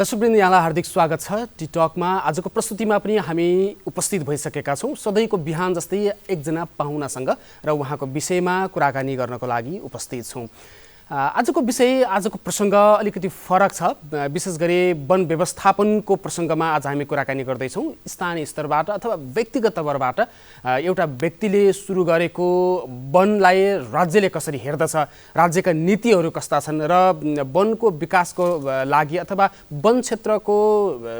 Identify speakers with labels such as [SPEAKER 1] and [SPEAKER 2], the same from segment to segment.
[SPEAKER 1] दर्शकवृन्द यहाँलाई हार्दिक स्वागत छ टिकटकमा। आजको प्रस्तुतिमा पनि हामी उपस्थित भइसकेका छौँ सधैँको बिहान जस्तै एकजना पाहुनासँग र उहाँको विषयमा कुराकानी गर्नको लागि उपस्थित छौँ। आजको विषय आजको प्रसङ्ग अलिकति फरक छ। विशेष गरी वन व्यवस्थापनको प्रसङ्गमा आज हामी कुराकानी गर्दैछौँ। स्थानीय स्तरबाट अथवा व्यक्तिगत तवरबाट एउटा व्यक्तिले सुरु गरेको वनलाई राज्यले कसरी हेर्दछ, राज्यका नीतिहरू कस्ता छन् र वनको विकासको लागि अथवा वन क्षेत्रको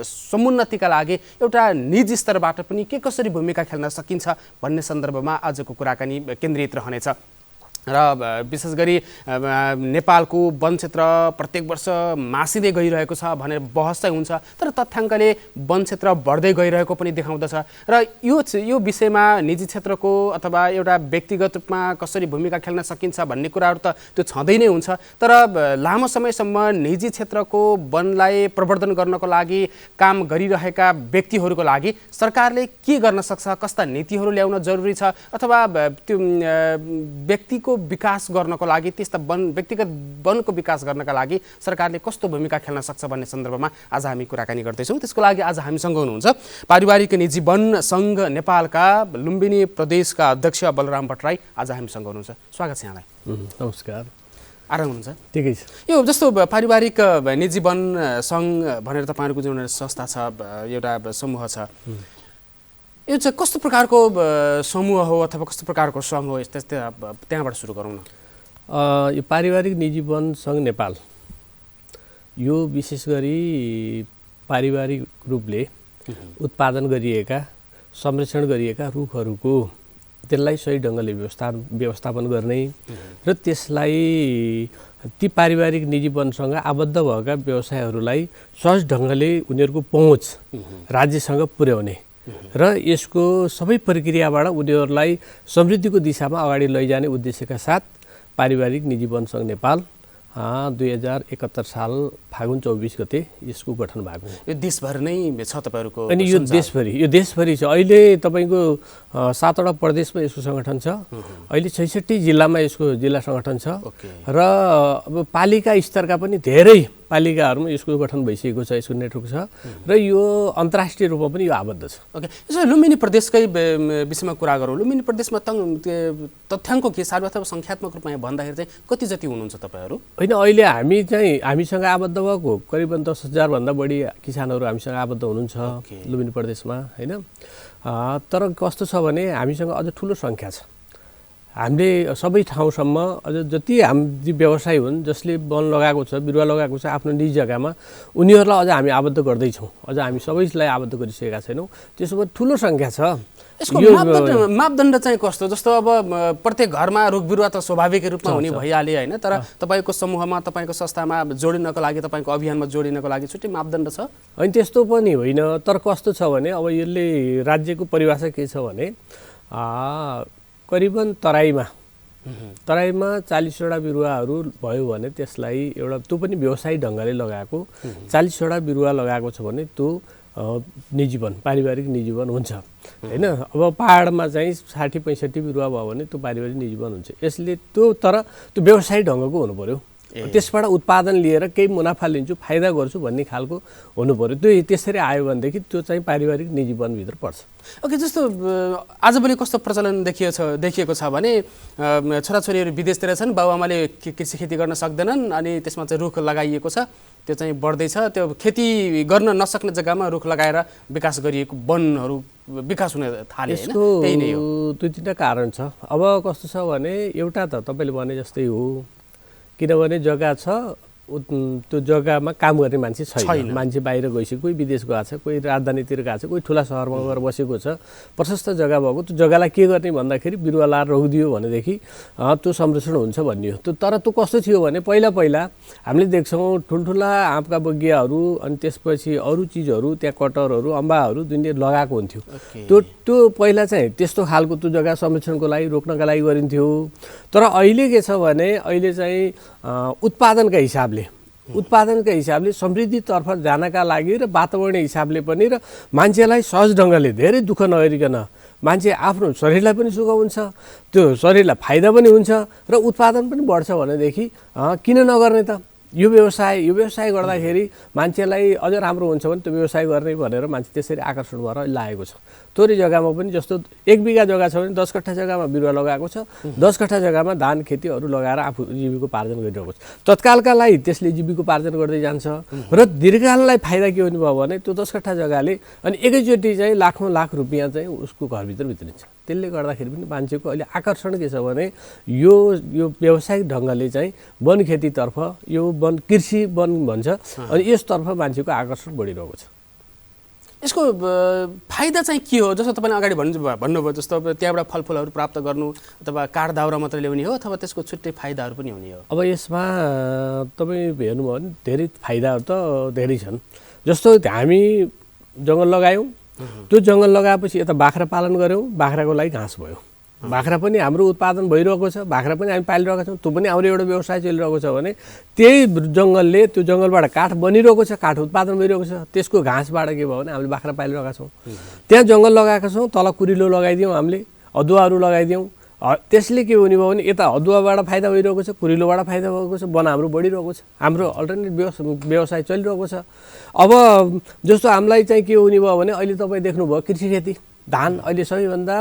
[SPEAKER 1] समुन्नतिका लागि एउटा निजी स्तरबाट पनि के कसरी भूमिका खेल्न सकिन्छ भन्ने सन्दर्भमा आजको कुराकानी केन्द्रित रहनेछ। र विशेष गरी नेपालको वन क्षेत्र प्रत्येक वर्ष मासिँदै गइरहेको छ भनेर बहस चाहिँ हुन्छ, तर तथ्याङ्कले वन क्षेत्र बढ्दै गइरहेको पनि देखाउँदछ। र यो विषयमा निजी क्षेत्रको अथवा एउटा व्यक्तिगत रूपमा कसरी भूमिका खेल्न सकिन्छ भन्ने कुराहरू त त्यो छँदै नै हुन्छ। तर लामो समयसम्म निजी क्षेत्रको वनलाई प्रवर्धन गर्नको लागि काम गरिरहेका व्यक्तिहरूको लागि सरकारले के गर्न सक्छ, कस्ता नीतिहरू ल्याउन जरुरी छ, अथवा त्यो व्यक्तिको विकास गर्नको लागि त्यस्ता व्यक्तिगत वनको विकास गर्नका लागि सरकारले कस्तो भूमिका खेल्न सक्छ भन्ने सन्दर्भमा आज हामी कुराकानी गर्दैछौँ। त्यसको लागि आज हामीसँग हुनुहुन्छ पारिवारिक निजी वन सङ्घ नेपालका लुम्बिनी प्रदेशका अध्यक्ष बलराम भट्टराई। आज हामीसँग हुनुहुन्छ, स्वागत छ यहाँलाई।
[SPEAKER 2] नमस्कार,
[SPEAKER 1] आराम हुनुहुन्छ?
[SPEAKER 2] ठिकै छ।
[SPEAKER 1] यो जस्तो पारिवारिक निजी वन सङ्घ भनेर तपाईँहरूको जुन संस्था छ, एउटा समूह छ, यो चाहिँ कस्तो प्रकारको समूह हो अथवा कस्तो प्रकारको सङ्घ हो, त्यहाँबाट सुरु गरौँ न।
[SPEAKER 2] यो पारिवारिक निजी वन सङ्घ नेपाल यो विशेष गरी पारिवारिक रूपले उत्पादन गरिएका संरक्षण गरिएका रुखहरूको त्यसलाई सही ढङ्गले व्यवस्थापन गर्ने र त्यसलाई ती पारिवारिक निजी वनसँग आबद्ध भएका व्यवसायहरूलाई सहज ढङ्गले उनीहरूको पहुँच राज्यसँग पुर्याउने र यसको सबै प्रक्रियाबाट उनीहरूलाई समृद्धिको दिशामा अगाडि लैजाने उद्देश्यका साथ पारिवारिक निजी वन सङ्घ नेपाल 2071 साल फागुन 24 गते यसको गठन भएको हो।
[SPEAKER 1] यो देशभर नै छ तपाईँहरूको?
[SPEAKER 2] अनि यो देशभरि छ। अहिले तपाईँको 7वटा प्रदेशमा यसको सङ्गठन छ। अहिले 66 जिल्लामा यसको जिल्ला सङ्गठन छ र अब पालिका स्तरका पनि धेरै पालिकाहरूमा यसको गठन भइसकेको छ, यसको नेटवर्क छ र यो अन्तर्राष्ट्रिय रूपमा पनि यो आबद्ध छ।
[SPEAKER 1] ओके, यसो लुम्बिनी प्रदेशकै विषयमा कुरा गरौँ। लुम्बिनी प्रदेशमा तथ्याङ्क के सार्व अथवा सङ्ख्यात्मक रूपमा भन्दाखेरि चाहिँ कति जति हुनुहुन्छ तपाईँहरू?
[SPEAKER 2] होइन, अहिले हामीसँग आबद्ध भएको करिबन 10,000 भन्दा बढी किसानहरू हामीसँग आबद्ध हुनुहुन्छ लुम्बिनी प्रदेशमा, होइन। तर कस्तो छ भने हामीसँग अझ ठुलो सङ्ख्या छ। हामीले सबै ठाउँसम्म अझ जति हामी व्यवसाय हुन् जसले वन लगाएको छ, बिरुवा लगाएको छ आफ्नो निजी जग्गामा, उनीहरूलाई अझ हामी आबद्ध गर्दैछौँ। अझ हामी सबैलाई आबद्ध गरिसकेका छैनौँ। त्यसो भए ठुलो सङ्ख्या छ।
[SPEAKER 1] यसको मापदण्ड चाहिँ कस्तो? जस्तो अब प्रत्येक घरमा रुख बिरुवा त स्वाभाविक रूपमा हुने भइहाल्यो, होइन, तर तपाईँको समूहमा, तपाईँको संस्थामा जोडिनको लागि, तपाईँको अभियानमा जोडिनको लागि छुट्टै मापदण्ड छ?
[SPEAKER 2] होइन, त्यस्तो पनि होइन। तर कस्तो छ भने अब यसले राज्यको परिभाषा के छ भने करिबन तराईमा 40वटा बिरुवाहरू भयो भने त्यसलाई एउटा त्यो पनि व्यवसायिक ढङ्गले लगाएको 40वटा बिरुवा लगाएको छ भने त्यो निजी वन, पारिवारिक निजी वन हुन्छ, होइन। अब पहाडमा चाहिँ 60-65 बिरुवा भयो भने त्यो पारिवारिक निजी वन हुन्छ। यसले तर त्यो व्यवसायिक ढङ्गको हुनु पर्यो। त्यसबाट उत्पादन लिएर केही मुनाफा लिन्छु, फाइदा गर्छु भन्ने खालको हुनु पर्यो। त्यो त्यसरी आयो भनेदेखि त्यो चाहिँ पारिवारिक निजी वनभित्र पर्छ।
[SPEAKER 1] ओके, जस्तो आजभोलि कस्तो प्रचलन देखिएको छ भने छोराछोरीहरू विदेशतिर छन्, बाबुआमाले कृषि खेती गर्न सक्दैनन्, अनि त्यसमा चाहिँ रुख लगाइएको छ, त्यो चाहिँ बढ्दैछ। त्यो खेती गर्न नसक्ने जग्गामा रुख लगाएर विकास गरिएको वनहरू विकास हुन थाले, होइन? त्यही नै हो।
[SPEAKER 2] 2-3टा कारण छ। अब कस्तो छ भने एउटा त तपाईँले भने जस्तै हो, किनभने जग्गा छ, त्यो जग्गामा काम गर्ने मान्छे छैन। मान्छे बाहिर गइसक्यो, कोही विदेश गएको छ, कोही राजधानीतिर गएको छ, कोही ठुला सहरमा गएर बसेको छ, प्रशस्त जग्गा भएको। त्यो जग्गालाई के गर्ने भन्दाखेरि बिरुवा लाएर रोकिदियो भनेदेखि त्यो संरक्षण हुन्छ भन्ने हो। तर त्यो कस्तो थियो भने पहिला हामीले देख्छौँ ठुल्ठुला आँपका बगियाहरू अनि त्यसपछि अरू चिजहरू, त्यहाँ कटहरहरू, अम्बाहरू दुनियाँ लगाएको हुन्थ्यो। त्यो पहिला चाहिँ त्यस्तो खालको त्यो जग्गा संरक्षणको लागि, रोक्नका लागि गरिन्थ्यो। तर अहिले के छ भने अहिले चाहिँ उत्पादनका हिसाबले समृद्धितर्फ जानका लागि र वातावरणीय हिसाबले पनि र मान्छेलाई सहज ढङ्गले धेरै दुःख नगरिकन मान्छे आफ्नो शरीरलाई पनि सुख हुन्छ, त्यो शरीरलाई फाइदा पनि हुन्छ र उत्पादन पनि बढ्छ भनेदेखि किन नगर्ने त? यो व्यवसाय गर्दाखेरि मान्छेलाई अझ राम्रो हुन्छ भने त्यो व्यवसाय गर्ने भनेर मान्छे त्यसरी आकर्षण भएर लागेको छ। थोरै जग्गामा पनि जस्तो 1 बिघा जग्गा छ भने 10 कट्ठा जग्गामा बिरुवा लगाएको छ, 10 कट्ठा जग्गामा धान खेतीहरू लगाएर आफू जीविकोपार्जन गरिरहेको छ। तत्कालका लागि त्यसले जीविकोपार्जन गर्दै जान्छ र दीर्घकाललाई फाइदा के हुने भयो भने त्यो 10 कट्ठा जग्गाले अनि एकैचोटि चाहिँ लाखौँ लाख रुपियाँ चाहिँ उसको घरभित्र भित्रिन्छ। त्यसले गर्दाखेरि पनि मान्छेको अहिले आकर्षण के छ भने यो व्यावसायिक ढङ्गले चाहिँ वन खेतीतर्फ, यो वन कृषि वन भन्छ, अनि यसतर्फ मान्छेको आकर्षण बढिरहेको छ।
[SPEAKER 1] यसको फाइदा चाहिँ के हो? जस्तो तपाईँले अगाडि भन्नुभयो जस्तो अब त्यहाँबाट फलफुलहरू प्राप्त गर्नु अथवा काठ दाउरा मात्रै ल्याउने हो अथवा त्यसको छुट्टै फाइदाहरू पनि हुने हो?
[SPEAKER 2] अब यसमा तपाईँ हेर्नुभयो भने धेरै फाइदाहरू त धेरै छन्। जस्तो हामी जङ्गल लगायौँ, त्यो जङ्गल लगाएपछि यता बाख्रा पालन गऱ्यौँ, बाख्राको लागि घाँस भयो, बाख्रा पनि हाम्रो उत्पादन भइरहेको छ, बाख्रा पनि हामी पालिरहेका छौँ, त्यो पनि हाम्रो एउटा व्यवसाय चलिरहेको छ भने त्यही जङ्गलले त्यो जङ्गलबाट काठ बनिरहेको छ, काठ उत्पादन भइरहेको छ, त्यसको घाँसबाट के भयो भने हामीले बाख्रा पालिरहेका छौँ। त्यहाँ जङ्गल लगाएका छौँ, तल कुरिलो लगाइदियौँ, हामीले अदुवाहरू लगाइदियौँ, त्यसले के हुने भयो भने यता अदुवाबाट फाइदा भइरहेको छ, कुरिलोबाट फाइदा भएको छ, वन हाम्रो बढिरहेको छ, हाम्रो अल्टरनेट व्यवसाय चलिरहेको छ। अब जस्तो हामीलाई चाहिँ के हुने भयो भने अहिले तपाईँ देख्नुभयो कृषि खेती, धान अहिले सबैभन्दा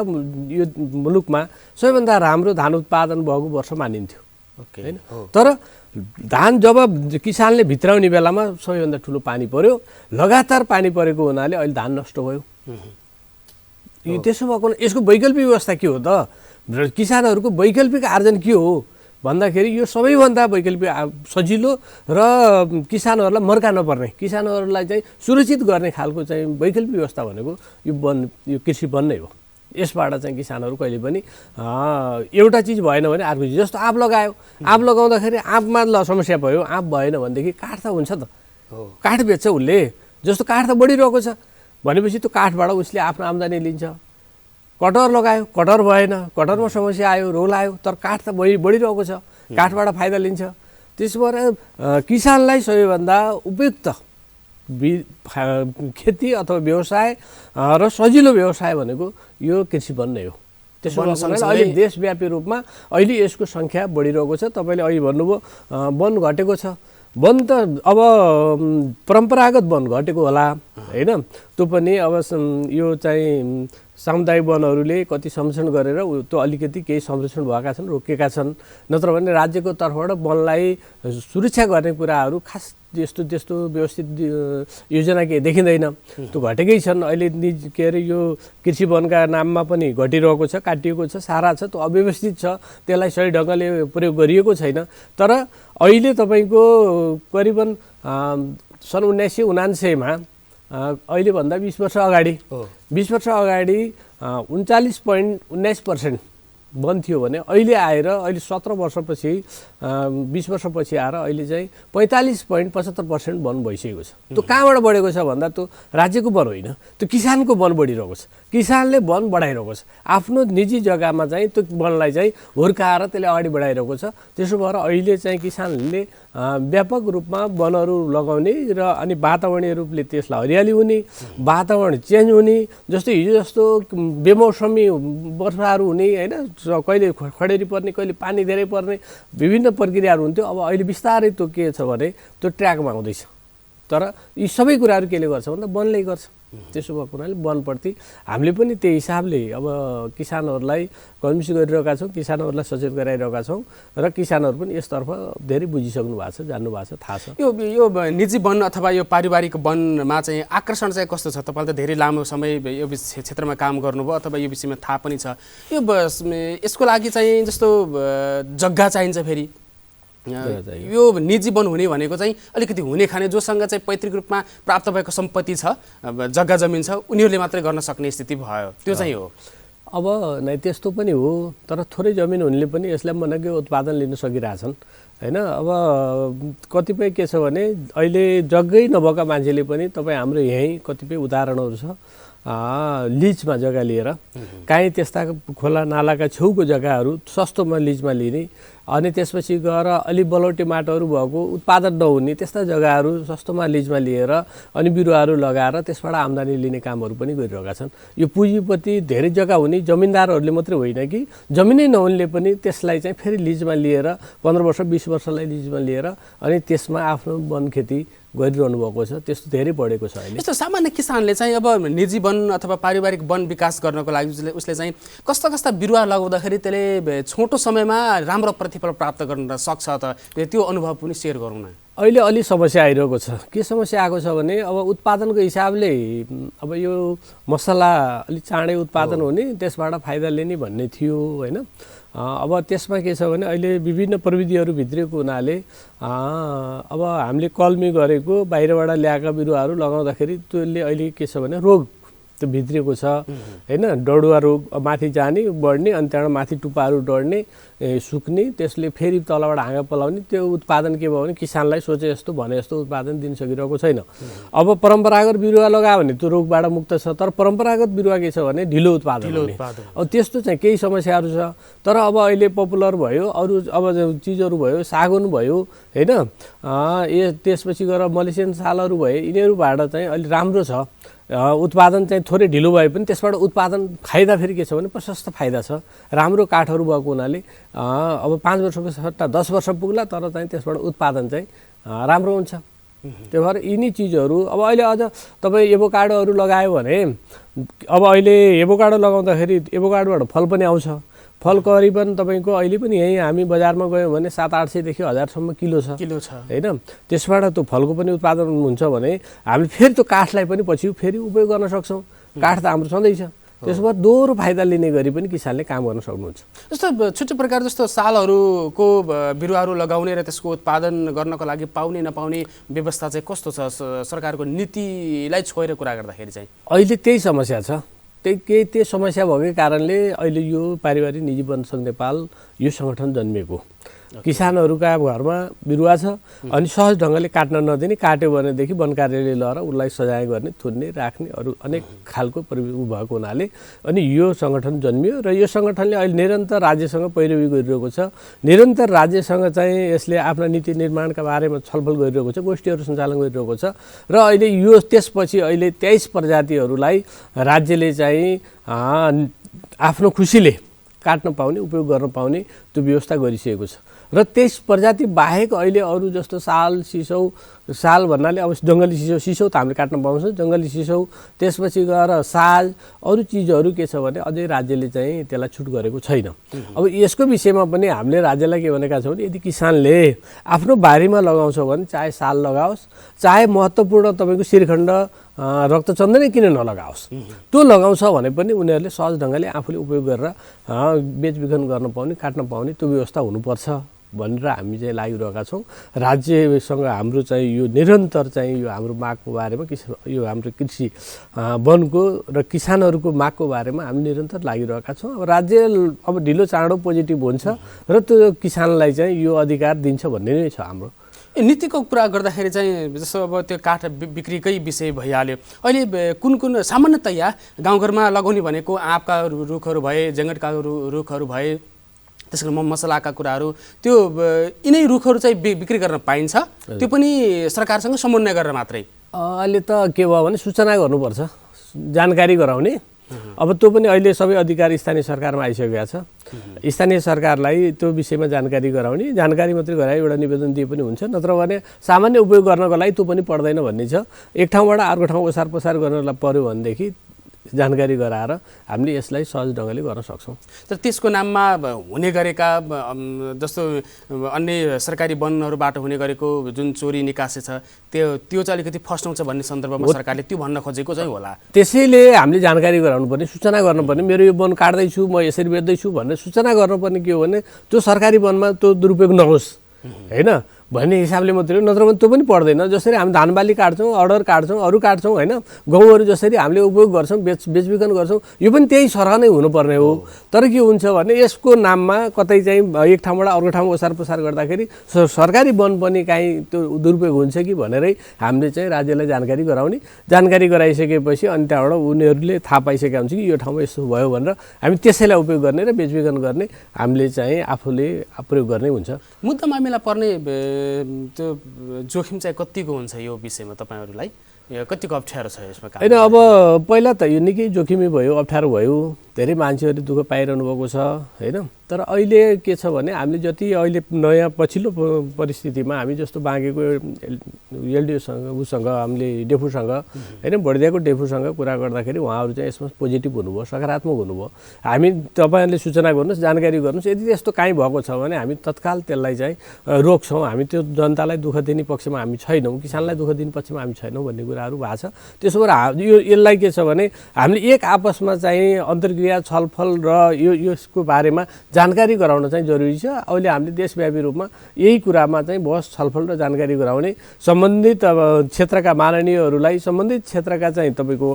[SPEAKER 2] यो मुलुकमा सबैभन्दा राम्रो धान उत्पादन भएको वर्ष मानिन्थ्यो हैन। तर धान जब किसानले भित्राउने बेलामा सबैभन्दा ठुलो पानी पर्यो, लगातार पानी परेको हुनाले अहिले धान नष्ट भयो। त्यसो भएको यसको वैकल्पिक व्यवस्था के हो त? किसानहरूको वैकल्पिक आर्जन के हो भन्दाखेरि यो सबैभन्दा वैकल्पिक सजिलो र किसानहरूलाई मर्का नपर्ने, किसानहरूलाई चाहिँ सुरक्षित गर्ने खालको चाहिँ वैकल्पिक व्यवस्था भनेको यो कृषि वन नै हो। यसबाट चाहिँ किसानहरू कहिले पनि एउटा चिज भएन भने अर्को चिज, जस्तो आँप लगायो, आँप लगाउँदाखेरि आँपमा समस्या भयो, आँप भएन भनेदेखि काठ त हुन्छ त, काठ बेच्छ उसले, जस्तो काठ त बढिरहेको छ भनेपछि त्यो काठबाट उसले आफ्नो आम्दानी लिन्छ। कटहर लगायो, कटहर भएन, कटहरमा समस्या आयो, रोग आयो, तर काठ त बढिरहेको छ, काठबाट फाइदा लिन्छ। त्यसो भएर किसानलाई सबैभन्दा उपयुक्त खेती अथवा व्यवसाय र सजिलो व्यवसाय भनेको यो कृषि वन नै हो। त्यसो भएर अहिले देशव्यापी रूपमा अहिले यसको सङ्ख्या बढिरहेको छ। तपाईँले अहिले भन्नुभयो वन घटेको छ, वन त अब परम्परागत वन घटेको होला हैन, त्यो पनि अब यो चाहिँ सामुदायिक वनहरूले कति संरक्षण गरेर त्यो अलिकति केही संरक्षण भएका छन्, रोकेका छन्, नत्र भने राज्यको तर्फबाट वनलाई सुरक्षा गर्ने कुराहरू खास त्यस्तो व्यवस्थित योजना के देखिँदैन, त्यो घटेकै छन्। अहिले के अरे यो कृषि वनका नाममा पनि घटिरहेको छ, काटिएको छ, सारा छ, त्यो अव्यवस्थित छ, त्यसलाई सही ढङ्गले प्रयोग गरिएको छैन। तर अहिले तपाईँको करिबन सन् 1999मा अहिलेभन्दा 20 वर्ष अगाडि 20 वर्ष अगाडि 39.19% वन थियो भने अहिले आएर अहिले 17 वर्षपछि 20 वर्षपछि आएर अहिले चाहिँ 45.75% वन भइसकेको छ। त्यो कहाँबाट बढेको छ भन्दा त्यो राज्यको वन होइन, त्यो किसानको वन बढिरहेको छ, किसानले वन बढाइरहेको छ, आफ्नो निजी जग्गामा चाहिँ त्यो वनलाई चाहिँ हुर्काएर त्यसले अगाडि बढाइरहेको छ। त्यसो भएर अहिले चाहिँ किसानले व्यापक रूपमा वनहरू लगाउने र अनि वातावरणीय रूपले त्यसलाई हरियाली हुने, वातावरण चेन्ज हुने, जस्तो हिजो जस्तो बेमौसमी वर्षाहरू हुने हैन, कहिले खडेरी पर्ने, कहिले पानी धेरै पर्ने, विभिन्न प्रक्रियाहरू हुन्थ्यो। अब अहिले बिस्तारै त्यो के छ भने त्यो ट्र्याकमा आउँदैछ। तर यी सबै कुराहरू केले गर्छ भन्दा वनले गर्छ। त्यसो भएको हुनाले वनप्रति हामीले पनि त्यही हिसाबले अब किसानहरूलाई कन्भिन्स गरिरहेका छौँ, किसानहरूलाई सचेत गराइरहेका छौँ र किसानहरू पनि यसतर्फ धेरै बुझिसक्नु भएको छ, जान्नु भएको छ, थाहा छ।
[SPEAKER 1] यो निजी वन अथवा यो पारिवारिक वनमा चाहिँ आकर्षण चाहिँ कस्तो छ? तपाईँले त धेरै लामो समय यो क्षेत्रमा काम गर्नुभयो अथवा यो विषयमा थाहा पनि छ। यो यसको लागि चाहिँ जस्तो जग्गा चाहिन्छ, फेरि यो निजी वन हुने भनेको चाहिँ अलिकति हुने खाने जोसँग चाहिँ पैतृक रूपमा प्राप्त भएको सम्पत्ति छ, जग्गा जमिन छ, उनीहरूले मात्रै गर्न सक्ने स्थिति भयो, त्यो चाहिँ हो।
[SPEAKER 2] अब नै त्यस्तो पनि हो, तर थोरै जमिन हुनेले पनि यसलाई मनग्य उत्पादन लिन सकिरहेछन् हैन। अब कतिपय के छ भने अहिले जग्गै नभएका मान्छेले पनि तपाईँ हाम्रो यहीँ कतिपय उदाहरणहरू छ, लिजमा जग्गा लिएर काहीँ त्यस्ता खोला नालाका छेउको जग्गाहरू सस्तोमा लिजमा लिने, अनि त्यसपछि गएर अलि बलौटे माटोहरू भएको उत्पादन नहुने त्यस्ता जग्गाहरू सस्तोमा लिजमा लिएर अनि बिरुवाहरू लगाएर त्यसबाट आम्दानी लिने कामहरू पनि गरिरहेका छन्। यो पुँजीपति धेरै जग्गा हुने जमिनदारहरूले मात्रै होइन कि जमिनै नहुनेले पनि त्यसलाई चाहिँ फेरि लिजमा लिएर 15 वर्ष 20 वर्षलाई लिजमा लिएर अनि त्यसमा आफ्नो वन खेती गरिरहनु भएको छ। त्यस्तो धेरै बढेको छ अहिले।
[SPEAKER 1] यस्तो सामान्य किसानले चाहिँ अब निजी वन अथवा पारिवारिक वन विकास गर्नको लागि उसले चाहिँ कस्ता कस्ता बिरुवा लगाउँदाखेरि त्यसले छोटो समयमा राम्रो प्रतिफल प्राप्त गर्न सक्छ त, त्यो अनुभव पनि सेयर गरौँ न।
[SPEAKER 2] अहिले अलि समस्या आइरहेको छ। के समस्या आएको छ भने अब उत्पादनको हिसाबले अब यो मसला अलि चाँडै उत्पादन हुने, त्यसबाट फाइदा लिने भन्ने थियो होइन। अब त्यसमा के छ भने अहिले विभिन्न प्रविधिहरू भित्रिएको हुनाले अब हामीले कलमी गरेको बाहिरबाट ल्याएका बिरुवाहरू लगाउँदाखेरि त्यसले अहिले के छ भने रोग त्यो भित्रिएको छ होइन। डडुवा रोग माथि जाने बढ्ने अनि त्यहाँबाट माथि टुप्पाहरू डढ्ने सुक्ने, त्यसले फेरि तलबाट हाँगा पलाउने, त्यो उत्पादन के भयो भने किसानलाई सोचे जस्तो भने जस्तो उत्पादन दिन सकिरहेको छैन। अब परम्परागत बिरुवा लगायो भने त्यो रोगबाट मुक्त छ, तर परम्परागत बिरुवा के छ भने ढिलो उत्पादन हुने। अब त्यस्तो चाहिँ केही समस्याहरू छ। तर अब अहिले पपुलर भयो, अरू अब चिजहरू भयो, सागुन भयो होइन, त्यसपछि गएर मलेसियन सालहरू भए, यिनीहरूबाट चाहिँ अलि राम्रो छ। उत्पादन चाहिँ थोरै ढिलो भए पनि त्यसबाट उत्पादन फाइदा फेरि के छ भने प्रशस्त फाइदा छ। राम्रो काठहरू भएको हुनाले अब 5 वर्षको सट्टा 10 वर्ष पुग्ला, तर चाहिँ त्यसबाट उत्पादन चाहिँ राम्रो हुन्छ। त्यही भएर यिनी चिजहरू अब अहिले अझ तपाईँ एभोकाडोहरू लगायो भने अब अहिले एभोकाडो लगाउँदाखेरि एभोकाडोबाट फल पनि आउँछ। फल करिबन तपाईँको अहिले पनि यहीँ हामी बजारमा गयौँ भने 700-800देखि 1000सम्म किलो छ होइन। त्यसबाट त्यो फलको पनि उत्पादन हुन्छ भने हामीले फेरि त्यो काठलाई पनि पछि फेरि उपयोग गर्न सक्छौँ। काठ त हाम्रो छँदैछ। त्यसो भए दोहोरो फाइदा लिने गरी पनि किसानले काम गर्न सक्नुहुन्छ।
[SPEAKER 1] जस्तो छुट्टै प्रकार जस्तो सालहरूको बिरुवाहरू लगाउने र त्यसको उत्पादन गर्नको लागि पाउने नपाउने व्यवस्था चाहिँ कस्तो छ? सरकारको नीतिलाई छोएर कुरा गर्दाखेरि चाहिँ
[SPEAKER 2] अहिले त्यही समस्या छ। त्यही समस्या भएकै कारणले अहिले यो पारिवारिक निजी वन संघ नेपाल यो सङ्गठन जन्मिएको। किसानहरूका घरमा बिरुवा छ अनि सहज ढङ्गले काट्न नदिने, काट्यो भनेदेखि वन कार्यालय लगेर उसलाई सजाय गर्ने, थुन्ने, राख्ने अरू अनेक खालको प्रविधि भएको हुनाले अनि यो सङ्गठन जन्मियो। र यो सङ्गठनले अहिले निरन्तर राज्यसँग पैरवी गरिरहेको छ। निरन्तर राज्यसँग चाहिँ यसले आफ्ना नीति निर्माणका बारेमा छलफल गरिरहेको छ, गोष्ठीहरू सञ्चालन गरिरहेको छ। र अहिले यो त्यसपछि अहिले 23 प्रजातिहरूलाई राज्यले चाहिँ आफ्नो खुसीले काट्न पाउने, उपयोग गर्न पाउने त्यो व्यवस्था गरिसकेको छ। र 23 प्रजाति बाहेक अहिले अरू जस्तो साल, सिसौ, साल भन्नाले अब जङ्गली सिसौ त हामीले काट्न पाउँछौँ, जङ्गली सिसौ, त्यसपछि गएर साज, अरू चिजहरू के छ भने अझै राज्यले चाहिँ त्यसलाई छुट गरेको छैन। अब यसको विषयमा पनि हामीले राज्यलाई के भनेका छौँ भने यदि किसानले आफ्नो बारीमा लगाउँछ भने चाहे साल लगाओस्, चाहे महत्त्वपूर्ण तपाईँको श्रीखण्ड रक्तचन्दनै किन नलगाओस्, त्यो लगाउँछ भने पनि उनीहरूले सहज ढङ्गले आफूले उपयोग गरेर बेचबिखन गर्न पाउने, काट्न पाउने त्यो व्यवस्था हुनुपर्छ भनेर हामी चाहिँ लागिरहेका छौँ। राज्यसँग हाम्रो चाहिँ यो निरन्तर चाहिँ यो हाम्रो मागको बारेमा यो हाम्रो कृषि वनको र किसानहरूको मागको बारेमा हामी निरन्तर लागिरहेका छौँ। अब राज्य अब ढिलो चाँडो पोजिटिभ हुन्छ र त्यो किसानलाई चाहिँ यो अधिकार दिन्छ भन्ने नै छ हाम्रो।
[SPEAKER 1] नीतिको कुरा गर्दाखेरि चाहिँ जस्तो अब त्यो काठ बिक्रीकै विषय भइहाल्यो। अहिले कुन सामान्यतया गाउँघरमा लगाउने भनेको आँपका रुखहरू भए, जङ्गटका रुखहरू भए, त्यसको मसलाका कुराहरू, त्यो यिनै रुखहरू चाहिँ बिक्री गर्न पाइन्छ, त्यो पनि सरकारसँग समन्वय गरेर मात्रै?
[SPEAKER 2] अहिले त के भयो भने सूचना गर्नुपर्छ, जानकारी गराउने। अब त्यो पनि अहिले सबै अधिकार स्थानीय सरकारमा आइसकेका छ। स्थानीय सरकारलाई त्यो विषयमा जानकारी गराउने, जानकारी मात्रै गराए एउटा निवेदन दिए पनि हुन्छ, नत्र भने सामान्य उपयोग गर्नको लागि त्यो पनि पर्दैन भन्ने छ। एक ठाउँबाट अर्को ठाउँ ओसार पसार गर्नलाई पर्यो भनेदेखि जानकारी गराएर हामीले यसलाई सहज ढङ्गले गर्न सक्छौँ।
[SPEAKER 1] तर त्यसको नाममा हुने गरेका जस्तो अन्य सरकारी वनहरूबाट हुने गरेको जुन चोरी निकासी छ त्यो चाहिँ अलिकति फस्टाउँछ भन्ने सन्दर्भमा सरकारले त्यो भन्न खोजेको चाहिँ होला।
[SPEAKER 2] त्यसैले हामीले जानकारी गराउनुपर्ने, सूचना गर्नुपर्ने, मेरो यो वन काट्दैछु, म यसरी बेच्दैछु भनेर सूचना गर्नुपर्ने। के हो भने त्यो सरकारी वनमा त्यो दुरुपयोग नहोस् होइन भन्ने हिसाबले मात्रै, नत्र भने त्यो पनि पर्दैन। जसरी हामी धान बाली काट्छौँ, अडर काट्छौँ, अरू काट्छौँ होइन, गहुँहरू जसरी हामीले उपयोग गर्छौँ, बेचबिखन गर्छौँ, यो पनि त्यही सरह नै हुनुपर्ने हो। तर के हुन्छ भने यसको नाममा कतै चाहिँ एक ठाउँबाट अर्को ठाउँ ओसार पसार गर्दाखेरि सरकारी वन पनि काहीँ त्यो दुरुपयोग हुन्छ कि भनेरै हामीले चाहिँ राज्यलाई जानकारी गराउने। जानकारी गराइसकेपछि अनि त्यहाँबाट उनीहरूले थाहा पाइसकेका हुन्छ कि यो ठाउँमा यस्तो भयो भनेर हामी त्यसैलाई उपयोग गर्ने र बेचबिखन गर्ने हामीले चाहिँ आफूले प्रयोग गर्नै हुन्छ।
[SPEAKER 1] मुद्दा मामिला पर्ने त्यो जोखिम चाहिँ कतिको हुन्छ यो विषयमा तपाईँहरूलाई? कतिको अप्ठ्यारो छ यसमा?
[SPEAKER 2] होइन, अब पहिला त यो निकै जोखिमै भयो, अप्ठ्यारो भयो, धेरै मान्छेहरूले दुःख पाइरहनु भएको छ होइन। तर अहिले के छ भने हामीले जति अहिले नयाँ पछिल्लो परिस्थितिमा हामी जस्तो बाँकेको एलडिओसँग उसँग हामीले डेफूसँग होइन बर्दियाको डेफूसँग कुरा गर्दाखेरि उहाँहरू चाहिँ यसमा पोजिटिभ हुनुभयो, सकारात्मक हुनुभयो। हामी तपाईँहरूले सूचना गर्नुहोस्, जानकारी गर्नुहोस्, यदि त्यस्तो काहीँ भएको छ भने हामी तत्काल त्यसलाई चाहिँ रोक्छौँ। हामी त्यो जनतालाई दुःख दिने पक्षमा हामी छैनौँ, किसानलाई दुःख दिने पक्षमा हामी छैनौँ भन्ने कुराहरू भएको छ। त्यसो भएर यसलाई के छ भने हामीले एक आपसमा चाहिँ अन्तर्क्रिया छलफल र यसको बारेमा जानकारी गराउन चाहिँ जरुरी छ। अहिले हामीले देशव्यापी रूपमा यही कुरामा चाहिँ बहस छलफल र जानकारी गराउने, सम्बन्धित क्षेत्रका माननीयहरूलाई, सम्बन्धित क्षेत्रका चाहिँ तपाईँको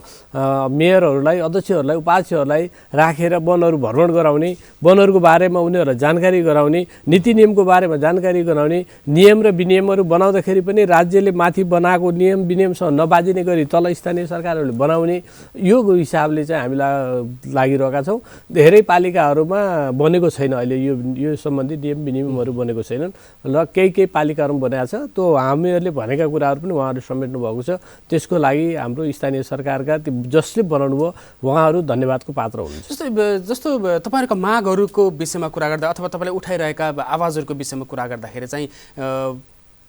[SPEAKER 2] मेयरहरूलाई, अध्यक्षहरूलाई, उपाध्यक्षहरूलाई राखेर वनहरू भ्रमण गराउने, वनहरूको बारेमा उनीहरूलाई जानकारी गराउने, नीति नियमको बारेमा जानकारी गराउने, नियम र विनियमहरू बनाउँदाखेरि पनि राज्यले माथि बनाएको नियम विनियमसँग नबाजिने गरी तल स्थानीय सरकारहरूले बनाउने, यो हिसाबले चाहिँ हामीलाई लागिरहेका छौँ। धेरै पालिकाहरूमा बनेको छैन अहिले यो सम्बन्धी नियम विनियमहरू बनेको छैनन् र केही पालिकाहरूमा बनाएको छ। त्यो हामीहरूले भनेका कुराहरू पनि उहाँहरूले समेट्नु भएको छ। त्यसको लागि हाम्रो स्थानीय सरकारका जसले बनाउनु भयो उहाँहरू धन्यवादको पात्र हुनुहुन्छ।
[SPEAKER 1] जस्तो तपाईँहरूको मागहरूको विषयमा कुरा गर्दा अथवा तपाईँले उठाइरहेका आवाजहरूको विषयमा कुरा गर्दाखेरि चाहिँ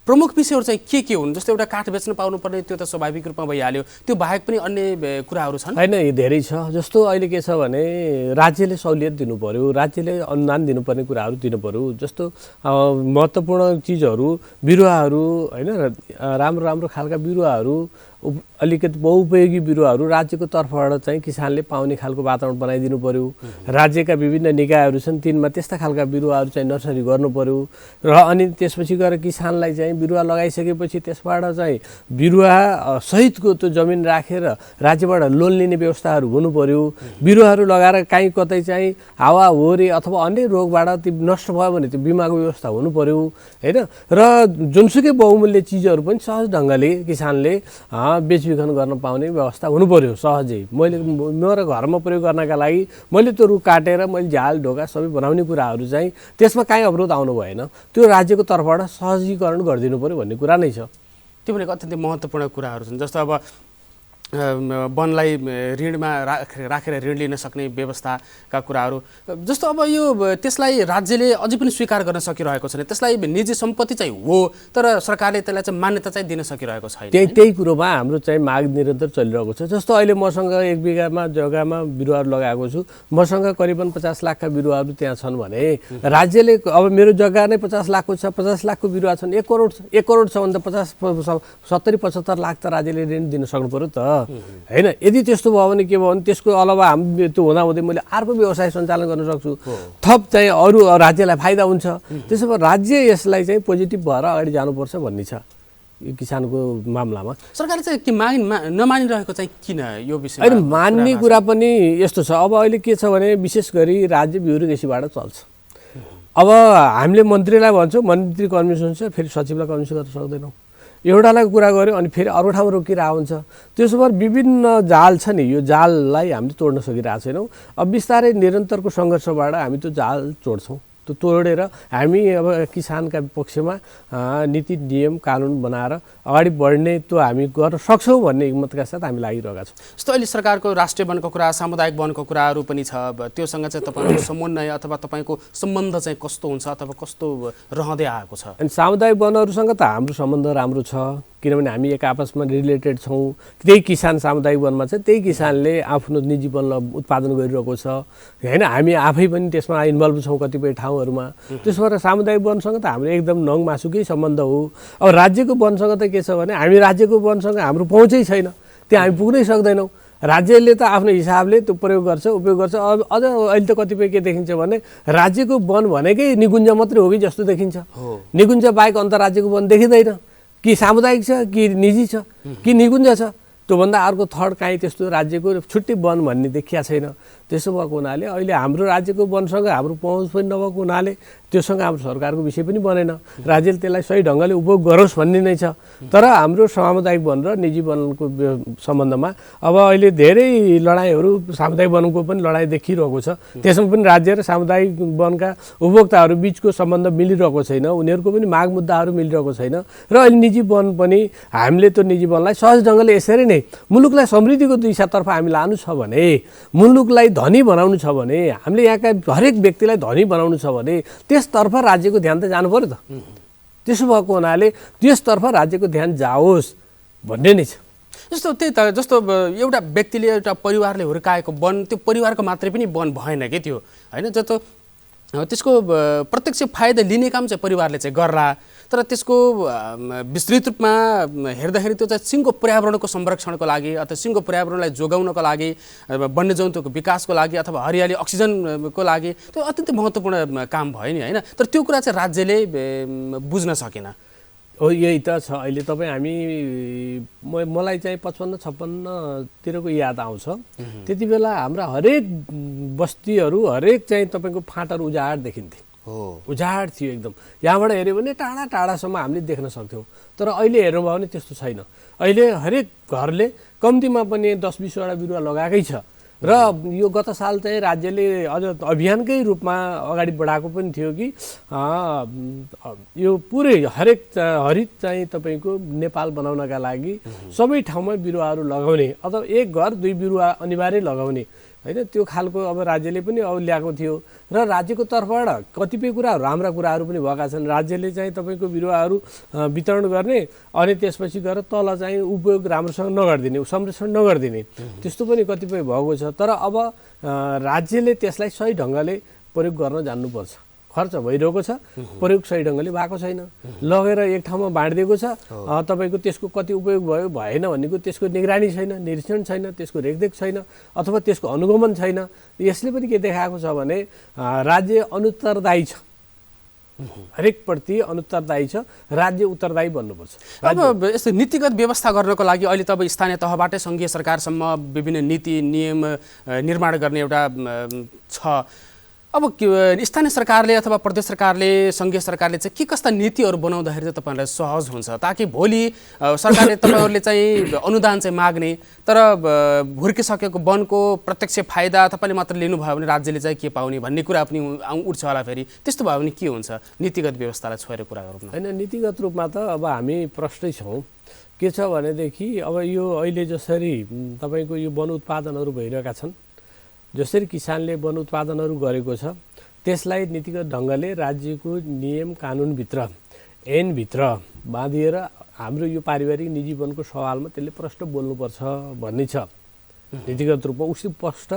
[SPEAKER 1] प्रमुख विषयहरू चाहिँ के हुन्? जस्तो एउटा काठ बेच्न पाउनुपर्ने त्यो त स्वाभाविक रूपमा भइहाल्यो, त्यो बाहेक पनि अन्य कुराहरू छन्
[SPEAKER 2] होइन? धेरै छ। जस्तो अहिले के छ भने राज्यले सहुलियत दिनु पर्यो, राज्यले अनुदान दिनुपर्ने कुराहरू दिनु पर्यो। जस्तो महत्त्वपूर्ण चिजहरू, बिरुवाहरू होइन, राम्रो राम्रो खालका बिरुवाहरू, अलिकति बहुउपयोगी बिरुवाहरू राज्यको तर्फबाट चाहिँ किसानले पाउने खालको वातावरण बनाइदिनु पर्यो। राज्यका विभिन्न निकायहरू छन्, तिनमा त्यस्ता खालका बिरुवाहरू चाहिँ नर्सरी गर्नु पर्यो र अनि त्यसपछि गएर किसानलाई चाहिँ बिरुवा लगाइसकेपछि त्यसबाट चाहिँ बिरुवा सहितको त्यो जमिन राखेर राज्यबाट लोन लिने व्यवस्थाहरू हुनु पर्यो। बिरुवाहरू लगाएर काहीँ कतै चाहिँ हावाहुरी अथवा अन्य रोगबाट ती नष्ट भयो भने त्यो बिमाको व्यवस्था हुनु पर्यो होइन। र जुनसुकै बहुमूल्य चिजहरू पनि सहज ढङ्गले किसानले बेचबिखन गर्न पाउने व्यवस्था हुनु पर्यो सहजै। मैले मेरो घरमा प्रयोग गर्नका लागि मैले त्यो रुख काटेर मैले झाल ढोका सबै बनाउने कुराहरू चाहिँ त्यसमा काहीँ अवरोध आउनु भएन, त्यो राज्यको तर्फबाट सहजीकरण गरिदिनु पर्यो भन्ने कुरा नै छ।
[SPEAKER 1] त्यो भनेको अत्यन्तै महत्त्वपूर्ण कुराहरू छन्। जस्तो अब वनलाई ऋणमा राखेर ऋण लिन सक्ने व्यवस्थाका कुराहरू, जस्तो अब यो त्यसलाई राज्यले अझै पनि स्वीकार गर्न सकिरहेको छैन। त्यसलाई निजी सम्पत्ति चाहिँ हो तर सरकारले त्यसलाई चाहिँ मान्यता चाहिँ दिन सकिरहेको छैन।
[SPEAKER 2] त्यही कुरोमा हाम्रो चाहिँ माग निरन्तर चलिरहेको छ। जस्तो अहिले मसँग 1 बिघामा जग्गामा बिरुवाहरू लगाएको छु, मसँग करिबन 50 लाखका बिरुवाहरू त्यहाँ छन् भने राज्यले अब मेरो जग्गा नै 50 लाखको छ, 50 लाखको बिरुवा छन्, 1 करोड छ भने त 70-75 लाख त राज्यले ऋण दिन सक्नु पर्यो त होइन। यदि त्यस्तो भयो भने के भयो भने त्यसको अलावा हामी त्यो हुँदाहुँदै मैले अर्को व्यवसाय सञ्चालन गर्न सक्छु, थप चाहिँ अरू राज्यलाई फाइदा हुन्छ। त्यसो भए राज्य यसलाई चाहिँ पोजिटिभ भएर अगाडि जानुपर्छ भन्ने छ यो किसानको मामलामा।
[SPEAKER 1] सरकारले चाहिँ के नमानिरहेको चाहिँ किन यो विषय?
[SPEAKER 2] होइन, मान्ने कुरा पनि यस्तो छ। अब अहिले के छ भने विशेष गरी राज्य ब्युरोक्रेसीबाट चल्छ। अब हामीले मन्त्रीलाई भन्छौँ, मन्त्री कन्भिन्स हुन्छ, फेरि सचिवलाई कन्भिन्स गर्न सक्दैनौँ। एउटालाई कुरा गऱ्यो अनि फेरि अरू ठाउँ रोकिरहेको हुन्छ। त्यसो भएर विभिन्न जाल छ नि, यो जाललाई हामीले तोड्न सकिरहेको छैनौँ। अब बिस्तारै निरन्तरको सङ्घर्षबाट हामी त्यो जाल तोड्छौँ। त्यो तोडेर हामी अब किसानका पक्षमा नीति नियम कानुन बनाएर अगाडि बढ्ने त्यो हामी गर्न सक्छौँ भन्ने हिम्मतका साथ हामी लागिरहेका छौँ।
[SPEAKER 1] जस्तो अहिले सरकारको राष्ट्रिय वनको कुरा, सामुदायिक वनको कुराहरू पनि छ, त्योसँग चाहिँ तपाईँको समन्वय अथवा तपाईँको सम्बन्ध चाहिँ कस्तो हुन्छ अथवा कस्तो रहँदै आएको छ?
[SPEAKER 2] अनि सामुदायिक वनहरूसँग त हाम्रो सम्बन्ध राम्रो छ, किनभने हामी एक आपसमा रिलेटेड छौँ। त्यही किसान सामुदायिक वनमा छ, त्यही किसानले आफ्नो निजी वनलाई उत्पादन गरिरहेको छ होइन। हामी आफै पनि त्यसमा इन्भल्भ छौँ कतिपय ठाउँहरूमा। त्यसो भएर सामुदायिक वनसँग त हाम्रो एकदम नङ मासुकै सम्बन्ध हो। अब राज्यको वनसँग त के छ भने हामी राज्यको वनसँग हाम्रो पहुँचै छैन, त्यहाँ हामी पुग्नै सक्दैनौँ। राज्यले त आफ्नो हिसाबले त्यो प्रयोग गर्छ, उपयोग गर्छ। अब अझ अहिले त कतिपय के देखिन्छ भने राज्यको वन भनेकै निकुञ्ज मात्रै हो कि जस्तो देखिन्छ। निकुञ्ज बाहेक अन्तर्राज्यको वन देखिँदैन, कि सामुदायिक छ कि निजी छ कि निकुञ्ज छ, त्योभन्दा अर्को थर्ड काहीँ त्यस्तो राज्यको छुट्टै वन भन्ने देखिया छैन। त्यसो भएको हुनाले अहिले हाम्रो राज्यको वनसँग हाम्रो पहुँच पनि नभएको हुनाले त्योसँग हाम्रो सरकारको विषय पनि बनेन। राज्यले त्यसलाई सही ढङ्गले उपयोग गरोस् भन्ने नै छ। तर हाम्रो सामुदायिक वन र निजी वनको सम्बन्धमा अब अहिले धेरै लडाइँहरू, सामुदायिक वनको पनि लडाइँ देखिरहेको छ। त्यसमा पनि राज्य र सामुदायिक वनका उपभोक्ताहरू बिचको सम्बन्ध मिलिरहेको छैन, उनीहरूको पनि माग मुद्दाहरू मिलिरहेको छैन। र अहिले निजी वन पनि हामीले त्यो निजी वनलाई सहज ढङ्गले यसरी नै मुलुकलाई समृद्धिको दिशातर्फ हामी लानु छ भने, मुलुकलाई धनी बनाउनु छ भने, हामीले यहाँका हरेक व्यक्तिलाई धनी बनाउनु छ भने त्यसतर्फ राज्यको ध्यान त जानु पर्यो त। त्यसो भएको हुनाले त्यसतर्फ राज्यको ध्यान जाओस् भन्ने नै छ।
[SPEAKER 1] जस्तो त्यही त, जस्तो एउटा व्यक्तिले एउटा परिवारले हुर्काएको वन, त्यो परिवारको मात्रै पनि वन भएन कि त्यो, होइन? जस्तो त्यसको प्रत्यक्ष फाइदा लिने काम चाहिँ परिवारले चाहिँ गर्ला, तर त्यसको विस्तृत रूपमा हेर्दाखेरि त्यो चाहिँ सिङ्गो पर्यावरणको संरक्षणको लागि अथवा सिङ्गो पर्यावरणलाई जोगाउनको लागि, वन्यजन्तुको विकासको लागि अथवा हरियाली अक्सिजनको लागि त्यो अत्यन्तै महत्त्वपूर्ण काम भयो नि, होइन? तर त्यो कुरा चाहिँ राज्यले बुझ्न सकेन।
[SPEAKER 2] हो, यही त छ। अहिले तपाईँ हामी मलाई चाहिँ 55-56तिरको याद आउँछ। त्यति बेला हाम्रा हरेक बस्तीहरू, हरेक चाहिँ तपाईँको फाँटहरू उजाड देखिन्थे। उजाड थियो एकदम। यहाँबाट हेऱ्यो भने टाढा टाढासम्म हामीले देख्न सक्थ्यौँ। तर अहिले हेर्नुभयो भने त्यस्तो छैन। अहिले हरेक घरले कम्तीमा पनि 10-20वटा बिरुवा लगाएकै छ। र यो गत साल चाहिँ राज्यले अझ अभियानकै रूपमा अगाडि बढाएको पनि थियो कि यो पुरै हरित चाहिँ तपाईँको नेपाल बनाउनका लागि सबै ठाउँमा बिरुवाहरू लगाउने अथवा एक घर 2 बिरुवा अनिवार्य लगाउने, होइन? त्यो खालको अब राज्यले पनि अब ल्याएको थियो। र राज्यको तर्फबाट कतिपय कुराहरू, राम्रा कुराहरू पनि भएका छन्। राज्यले चाहिँ तपाईँको बिरुवाहरू वितरण गर्ने अनि त्यसपछि गएर तल चाहिँ उपयोग राम्रोसँग नगरिदिने, संरक्षण नगरिदिने, त्यस्तो पनि कतिपय भएको छ। तर अब राज्यले त्यसलाई सही ढङ्गले प्रयोग गर्न जान्नुपर्छ। खर्च भइरहेको छ, प्रयोग सही ढङ्गले भएको छैन। लगेर एक ठाउँमा बाँडिदिएको छ, तपाईँको त्यसको कति उपयोग भयो भएन भन्नेको त्यसको निगरानी छैन, निरीक्षण छैन, त्यसको रेखदेख छैन अथवा त्यसको अनुगमन छैन। यसले पनि के देखाएको छ भने राज्य अनुत्तरदायी छ, हरेकप्रति अनुत्तरदायी छ। राज्य उत्तरदायी बन्नुपर्छ।
[SPEAKER 1] अब यस्तो नीतिगत व्यवस्था गर्नको लागि अहिले त अब स्थानीय तहबाटै सङ्घीय सरकारसम्म विभिन्न नीति नियम निर्माण गर्ने एउटा छ। अब स्थानीय सरकारले अथवा प्रदेश सरकारले, सङ्घीय सरकारले चाहिँ के कस्ता नीतिहरू बनाउँदाखेरि चाहिँ तपाईँहरूलाई सहज हुन्छ, ताकि भोलि सरकारले तपाईँहरूले चाहिँ अनुदान चाहिँ माग्ने तर हुर्किसकेको वनको प्रत्यक्ष फाइदा तपाईँले मात्र लिनुभयो भने राज्यले चाहिँ के पाउने भन्ने कुरा पनि उठ्छ होला। फेरि त्यस्तो भयो भने के हुन्छ? नीतिगत व्यवस्थालाई छोएर कुरा गरौँ न।
[SPEAKER 2] होइन, नीतिगत रूपमा त अब हामी प्रष्टै छौँ। के छ भनेदेखि अब यो अहिले जसरी तपाईँको यो वन उत्पादनहरू भइरहेका छन्, जसरी किसानले वन उत्पादनहरू गरेको छ त्यसलाई नीतिगत ढङ्गले राज्यको नियम कानुनभित्र, ऐनभित्र बाँधिएर हाम्रो यो पारिवारिक निजी वनको सवालमा त्यसले प्रष्ट बोल्नुपर्छ भन्ने छ। नीतिगत रूपमा उसले प्रष्ट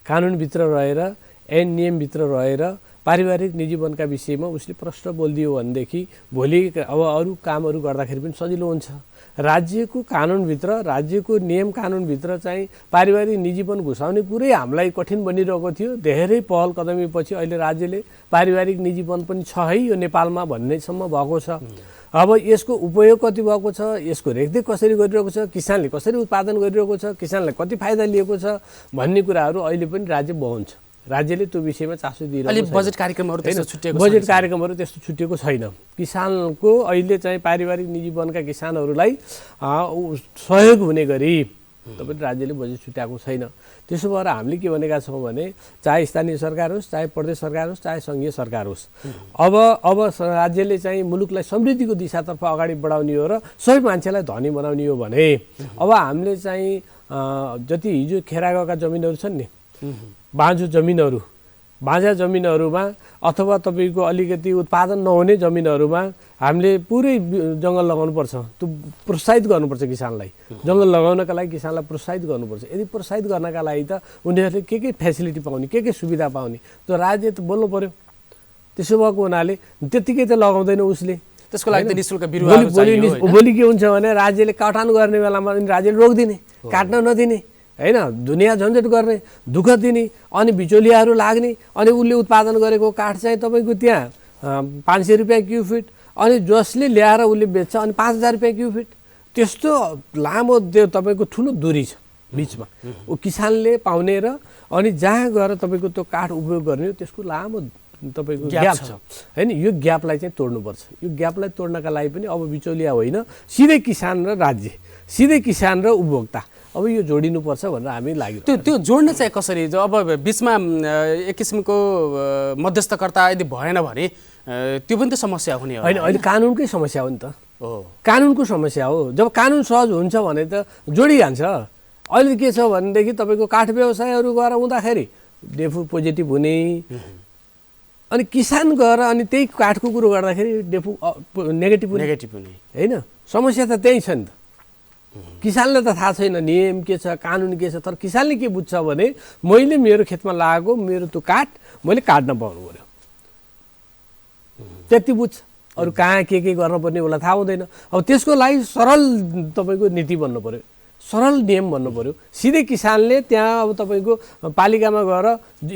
[SPEAKER 2] कानुनभित्र रहेर, ऐन नियमभित्र रहेर पारिवारिक निजी वनका विषयमा उसले प्रष्ट बोलिदियो भनेदेखि भोलि अब अरू कामहरू गर्दाखेरि पनि सजिलो हुन्छ। राज्यको कानुनभित्र, राज्यको नियम कानुनभित्र चाहिँ पारिवारिक निजी वन घुसाउने कुरै हामीलाई कठिन बनिरहेको थियो। धेरै पहल कदमीपछि अहिले राज्यले पारिवारिक निजी वन पनि छ है यो नेपालमा भन्नेसम्म भएको छ। अब यसको उपयोग कति भएको छ, यसको रेखदेख कसरी गरिरहेको छ, किसानले कसरी उत्पादन गरिरहेको छ, किसानलाई कति फाइदा लिएको छ भन्ने कुराहरू अहिले पनि राज्य बहन्छ। राज्यले त्यो विषयमा चासो दिइरहेको छ।
[SPEAKER 1] बजेट कार्यक्रमहरू त्यस्तो छुट्टिएको
[SPEAKER 2] बजेट कार्यक्रमहरू त्यस्तो छुट्टिएको छैन। किसानको अहिले चाहिँ पारिवारिक निजी वनका किसानहरूलाई सहयोग हुने गरी तपाईँ राज्यले बजेट छुट्याएको छैन। त्यसो भएर हामीले के भनेका छौँ भने चाहे स्थानीय सरकार होस्, चाहे प्रदेश सरकार होस्, चाहे सङ्घीय सरकार होस्, अब राज्यले चाहिँ मुलुकलाई समृद्धिको दिशातर्फ अगाडि बढाउने हो र सबै मान्छेलाई धनी बनाउने हो भने अब हामीले चाहिँ जति हिजो खेरा गएका जमिनहरू छन् नि, बाँझो जमिनहरूमा अथवा तपाईँको अलिकति उत्पादन नहुने जमिनहरूमा हामीले पुरै जङ्गल लगाउनुपर्छ। त्यो प्रोत्साहित गर्नुपर्छ किसानलाई। जङ्गल लगाउनका लागि किसानलाई प्रोत्साहित गर्नुपर्छ। यदि प्रोत्साहित गर्नका लागि त उनीहरूले के फेसिलिटी पाउने, के सुविधा पाउने, त्यो राज्य त बोल्नु पर्यो। त्यसो भएको हुनाले त्यत्तिकै त लगाउँदैन उसले।
[SPEAKER 1] त्यसको लागि त निःशुल्क बिरुवा चाहियो।
[SPEAKER 2] भोलि के हुन्छ भने राज्यले कटान गर्ने बेलामा राज्यले रोकिदिने, काट्न नदिने, होइन? दुनियाँ झन्झट गर्ने, दुःख दिने, अनि बिचौलियाहरू लाग्ने, अनि उसले उत्पादन गरेको काठ चाहिँ तपाईँको त्यहाँ 500 रुपियाँ क्युफिट, अनि जसले ल्याएर उसले बेच्छ अनि 5000 रुपियाँ क्युफिट। त्यस्तो लामो तपाईँको ठुलो दूरी छ बिचमा ऊ किसानले पाउने र अनि जहाँ गएर तपाईँको त्यो काठ उपयोग गर्ने त्यसको लामो तपाईँको ग्याप छ, होइन? यो ग्यापलाई चाहिँ तोड्नुपर्छ। यो ग्यापलाई तोड्नका लागि पनि अब बिचौलिया होइन, सिधै किसान र राज्य, सिधै किसान र उपभोक्ता अब यो जोडिनुपर्छ भनेर हामी लाग्यो।
[SPEAKER 1] त्यो जोड्ने चाहिँ कसरी? अब बिचमा एक किसिमको मध्यस्थकर्ता यदि भएन भने त्यो पनि त समस्या हुने हो।
[SPEAKER 2] होइन, अहिले कानुनकै समस्या हो नि त। कानुनको समस्या हो। जब कानुन सहज हुन्छ भने त जोडिहाल्छ। अहिले के छ भनेदेखि तपाईँको काठ व्यवसायहरू गएर हुँदाखेरि डेफु पोजिटिभ हुने, अनि किसान गएर अनि त्यही काठको कुरो गर्दाखेरि डेफु नेगेटिभ हुने होइन। समस्या त त्यही छ नि त। किसानले त थाहा छैन नियम के छ, कानुन के छ, तर किसानले के बुझ्छ भने मैले मेरो खेतमा लागेको मेरो त्यो काठ मैले काट्न पाउनु पर्यो, त्यति बुझ्छ। अरू कहाँ के गर्नुपर्ने उसलाई थाहा हुँदैन। अब त्यसको लागि सरल तपाईँको नीति बन्नु पर्यो, सरल नियम भन्नु पर्यो। सिधै किसानले त्यहाँ अब तपाईँको पालिकामा गएर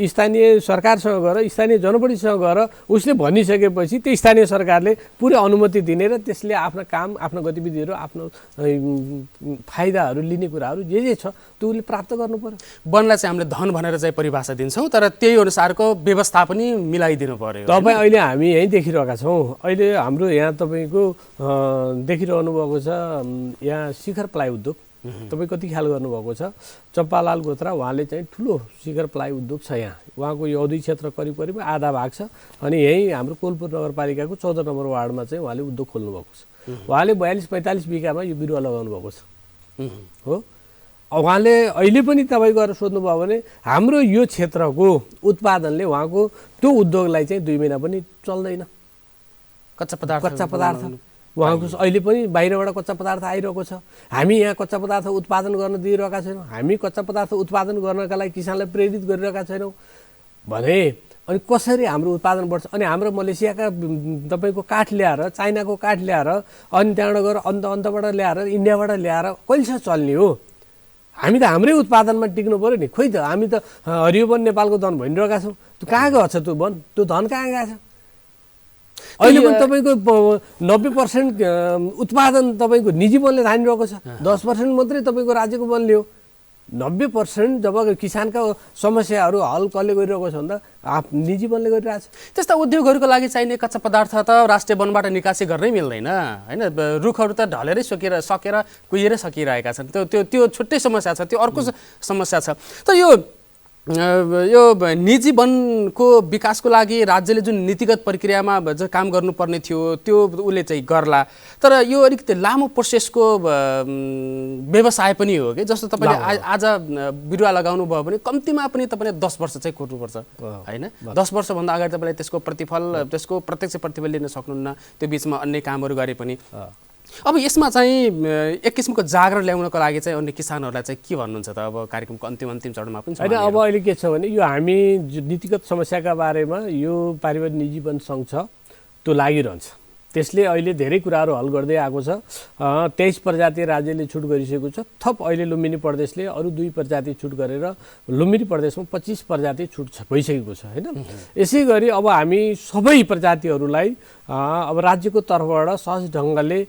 [SPEAKER 2] स्थानीय सरकारसँग गएर स्थानीय जनप्रतिनिधिसँग गएर उसले भनिसकेपछि त्यो स्थानीय सरकारले पुरै अनुमति दिने र त्यसले आफ्नो काम, आफ्नो गतिविधिहरू, आफ्नो फाइदाहरू लिने कुराहरू जे छ त्यो उसले प्राप्त गर्नु पर्यो।
[SPEAKER 1] वनलाई चाहिँ हामीले धन भनेर चाहिँ परिभाषा दिन्छौँ, तर त्यही अनुसारको व्यवस्था पनि मिलाइदिनु पर्यो।
[SPEAKER 2] तपाईँ अहिले हामी यहीँ देखिरहेका छौँ। अहिले हाम्रो यहाँ तपाईँको देखिरहनु भएको छ यहाँ शिखर प्लाइ उद्योग। तपाईँ कति ख्याल गर्नुभएको छ, चम्पालाल गोत्रा उहाँले चाहिँ ठुलो शिखर प्लाइ उद्योग छ यहाँ। उहाँको यो औद्योगिक क्षेत्र करिब आधा भाग छ। अनि यहीँ हाम्रो कोलपुर नगरपालिकाको 14 नम्बर वार्डमा चाहिँ उहाँले उद्योग खोल्नुभएको छ। उहाँले 42-45 बिघामा यो बिरुवा लगाउनु भएको छ हो। उहाँले अहिले पनि तपाईँ गएर सोध्नुभयो भने हाम्रो यो क्षेत्रको उत्पादनले उहाँको त्यो उद्योगलाई चाहिँ 2 महिना पनि चल्दैन।
[SPEAKER 1] कच्चा पदार्थ
[SPEAKER 2] उहाँको अहिले पनि बाहिरबाट कच्चा पदार्थ आइरहेको छ। हामी यहाँ कच्चा पदार्थ उत्पादन गर्न दिइरहेका छैनौँ। हामी कच्चा पदार्थ उत्पादन गर्नका लागि किसानलाई प्रेरित गरिरहेका छैनौँ भने अनि कसरी हाम्रो उत्पादन बढ्छ? अनि हाम्रो मलेसियाका तपाईँको काठ ल्याएर, चाइनाको काठ ल्याएर, अनि त्यहाँबाट गएर अन्तबाट ल्याएर, इन्डियाबाट ल्याएर कहिलेसम्म चल्ने हो? हामी त हाम्रै उत्पादनमा टिक्नु पऱ्यो नि। खोइ त हामी त हरियो वन नेपालको धन भनिरहेका छौँ। त्यो कहाँ गएको छ त्यो वन? त्यो धन कहाँ गएको छ? अहिले पनि तपाईँको 90% उत्पादन तपाईँको निजी वनले थानिरहेको छ। 10% मात्रै तपाईँको राज्यको वनले हो। 90% जब किसानका समस्याहरू हल कसले गरिरहेको छ भन्दा निजी वनले गरिरहेको छ।
[SPEAKER 1] त्यस्ता उद्योगहरूको लागि चाहिने कच्चा पदार्थ त राष्ट्रिय वनबाट निकासी गर्नै मिल्दैन होइन। रुखहरू त ढलेरै सकेर कुहिएरै सकिरहेका छन्। त्यो छुट्टै समस्या छ, त्यो अर्को समस्या छ। त यो निजी वनको विकासको लागि राज्यले जुन नीतिगत प्रक्रियामा काम गर्नुपर्ने थियो त्यो उसले चाहिँ गर्ला, तर यो अलिकति लामो प्रोसेसको व्यवसाय पनि हो कि। जस्तो तपाईँले आज बिरुवा लगाउनु भयो भने कम्तीमा पनि तपाईँले 10 वर्ष चाहिँ कुर्नुपर्छ होइन। 10 वर्षभन्दा अगाडि तपाईँले त्यसको प्रतिफल, त्यसको प्रत्यक्ष प्रतिफल लिन सक्नुहुन्न। त्यो बिचमा अन्य कामहरू गरे पनि। अब यसमा चाहिँ एक किसिमको जागरण ल्याउनको लागि चाहिँ अन्य किसानहरूलाई चाहिँ के भन्नुहुन्छ त? अब कार्यक्रमको अन्तिम चरणमा पनि
[SPEAKER 2] होइन। अब अहिले के छ भने यो हामी नीतिगत समस्याका बारेमा यो पारिवारिक निजी वन सङ्घ छ त्यो लागिरहन्छ। त्यसले अहिले धेरै कुराहरू हल गर्दै आएको छ। 23 प्रजाति राज्यले छुट गरिसकेको छ। थप अहिले लुम्बिनी प्रदेशले अरू 2 प्रजाति छुट गरेर लुम्बिनी प्रदेशमा 25 प्रजाति छुट भइसकेको छ होइन। यसै गरी अब हामी सबै प्रजातिहरूलाई अब राज्यको तर्फबाट सहज ढङ्गले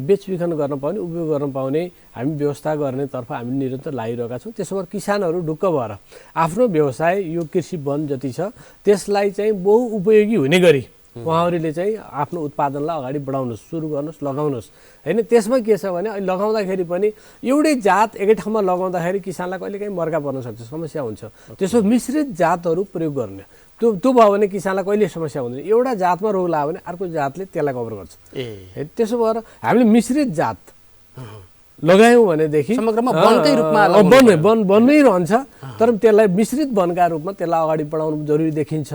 [SPEAKER 2] बेचबिखन गर्न पाउने, उपयोग गर्न पाउने हामी व्यवस्था गर्नेतर्फ हामी निरन्तर लागिरहेका छौँ। त्यसो भएर किसानहरू ढुक्क भएर आफ्नो व्यवसाय यो कृषि वन जति छ त्यसलाई चाहिँ बहुउपयोगी हुने गरी उहाँहरूले चाहिँ आफ्नो उत्पादनलाई अगाडि बढाउनुहोस्, सुरु गर्नुहोस्, लगाउनुहोस् होइन। त्यसमा के छ भने लगाउँदाखेरि पनि एउटै जात एकै ठाउँमा लगाउँदाखेरि किसानलाई कहिलेकाहीँ मर्का पर्न सक्छ, समस्या हुन्छ। त्यसो मिश्रित जातहरू प्रयोग गर्ने त्यो भयो भने किसानलाई कहिले समस्या हुँदैन। एउटा जातमा रोग लाग्यो भने अर्को जातले त्यसलाई कभर गर्छ। त्यसो भएर हामीले मिश्रित जात लगायौँ भनेदेखि
[SPEAKER 1] समग्रमा वनकै रूपमा
[SPEAKER 2] वनै रहन्छ, तर त्यसलाई मिश्रित वनका रूपमा त्यसलाई अगाडि बढाउनु जरुरी देखिन्छ।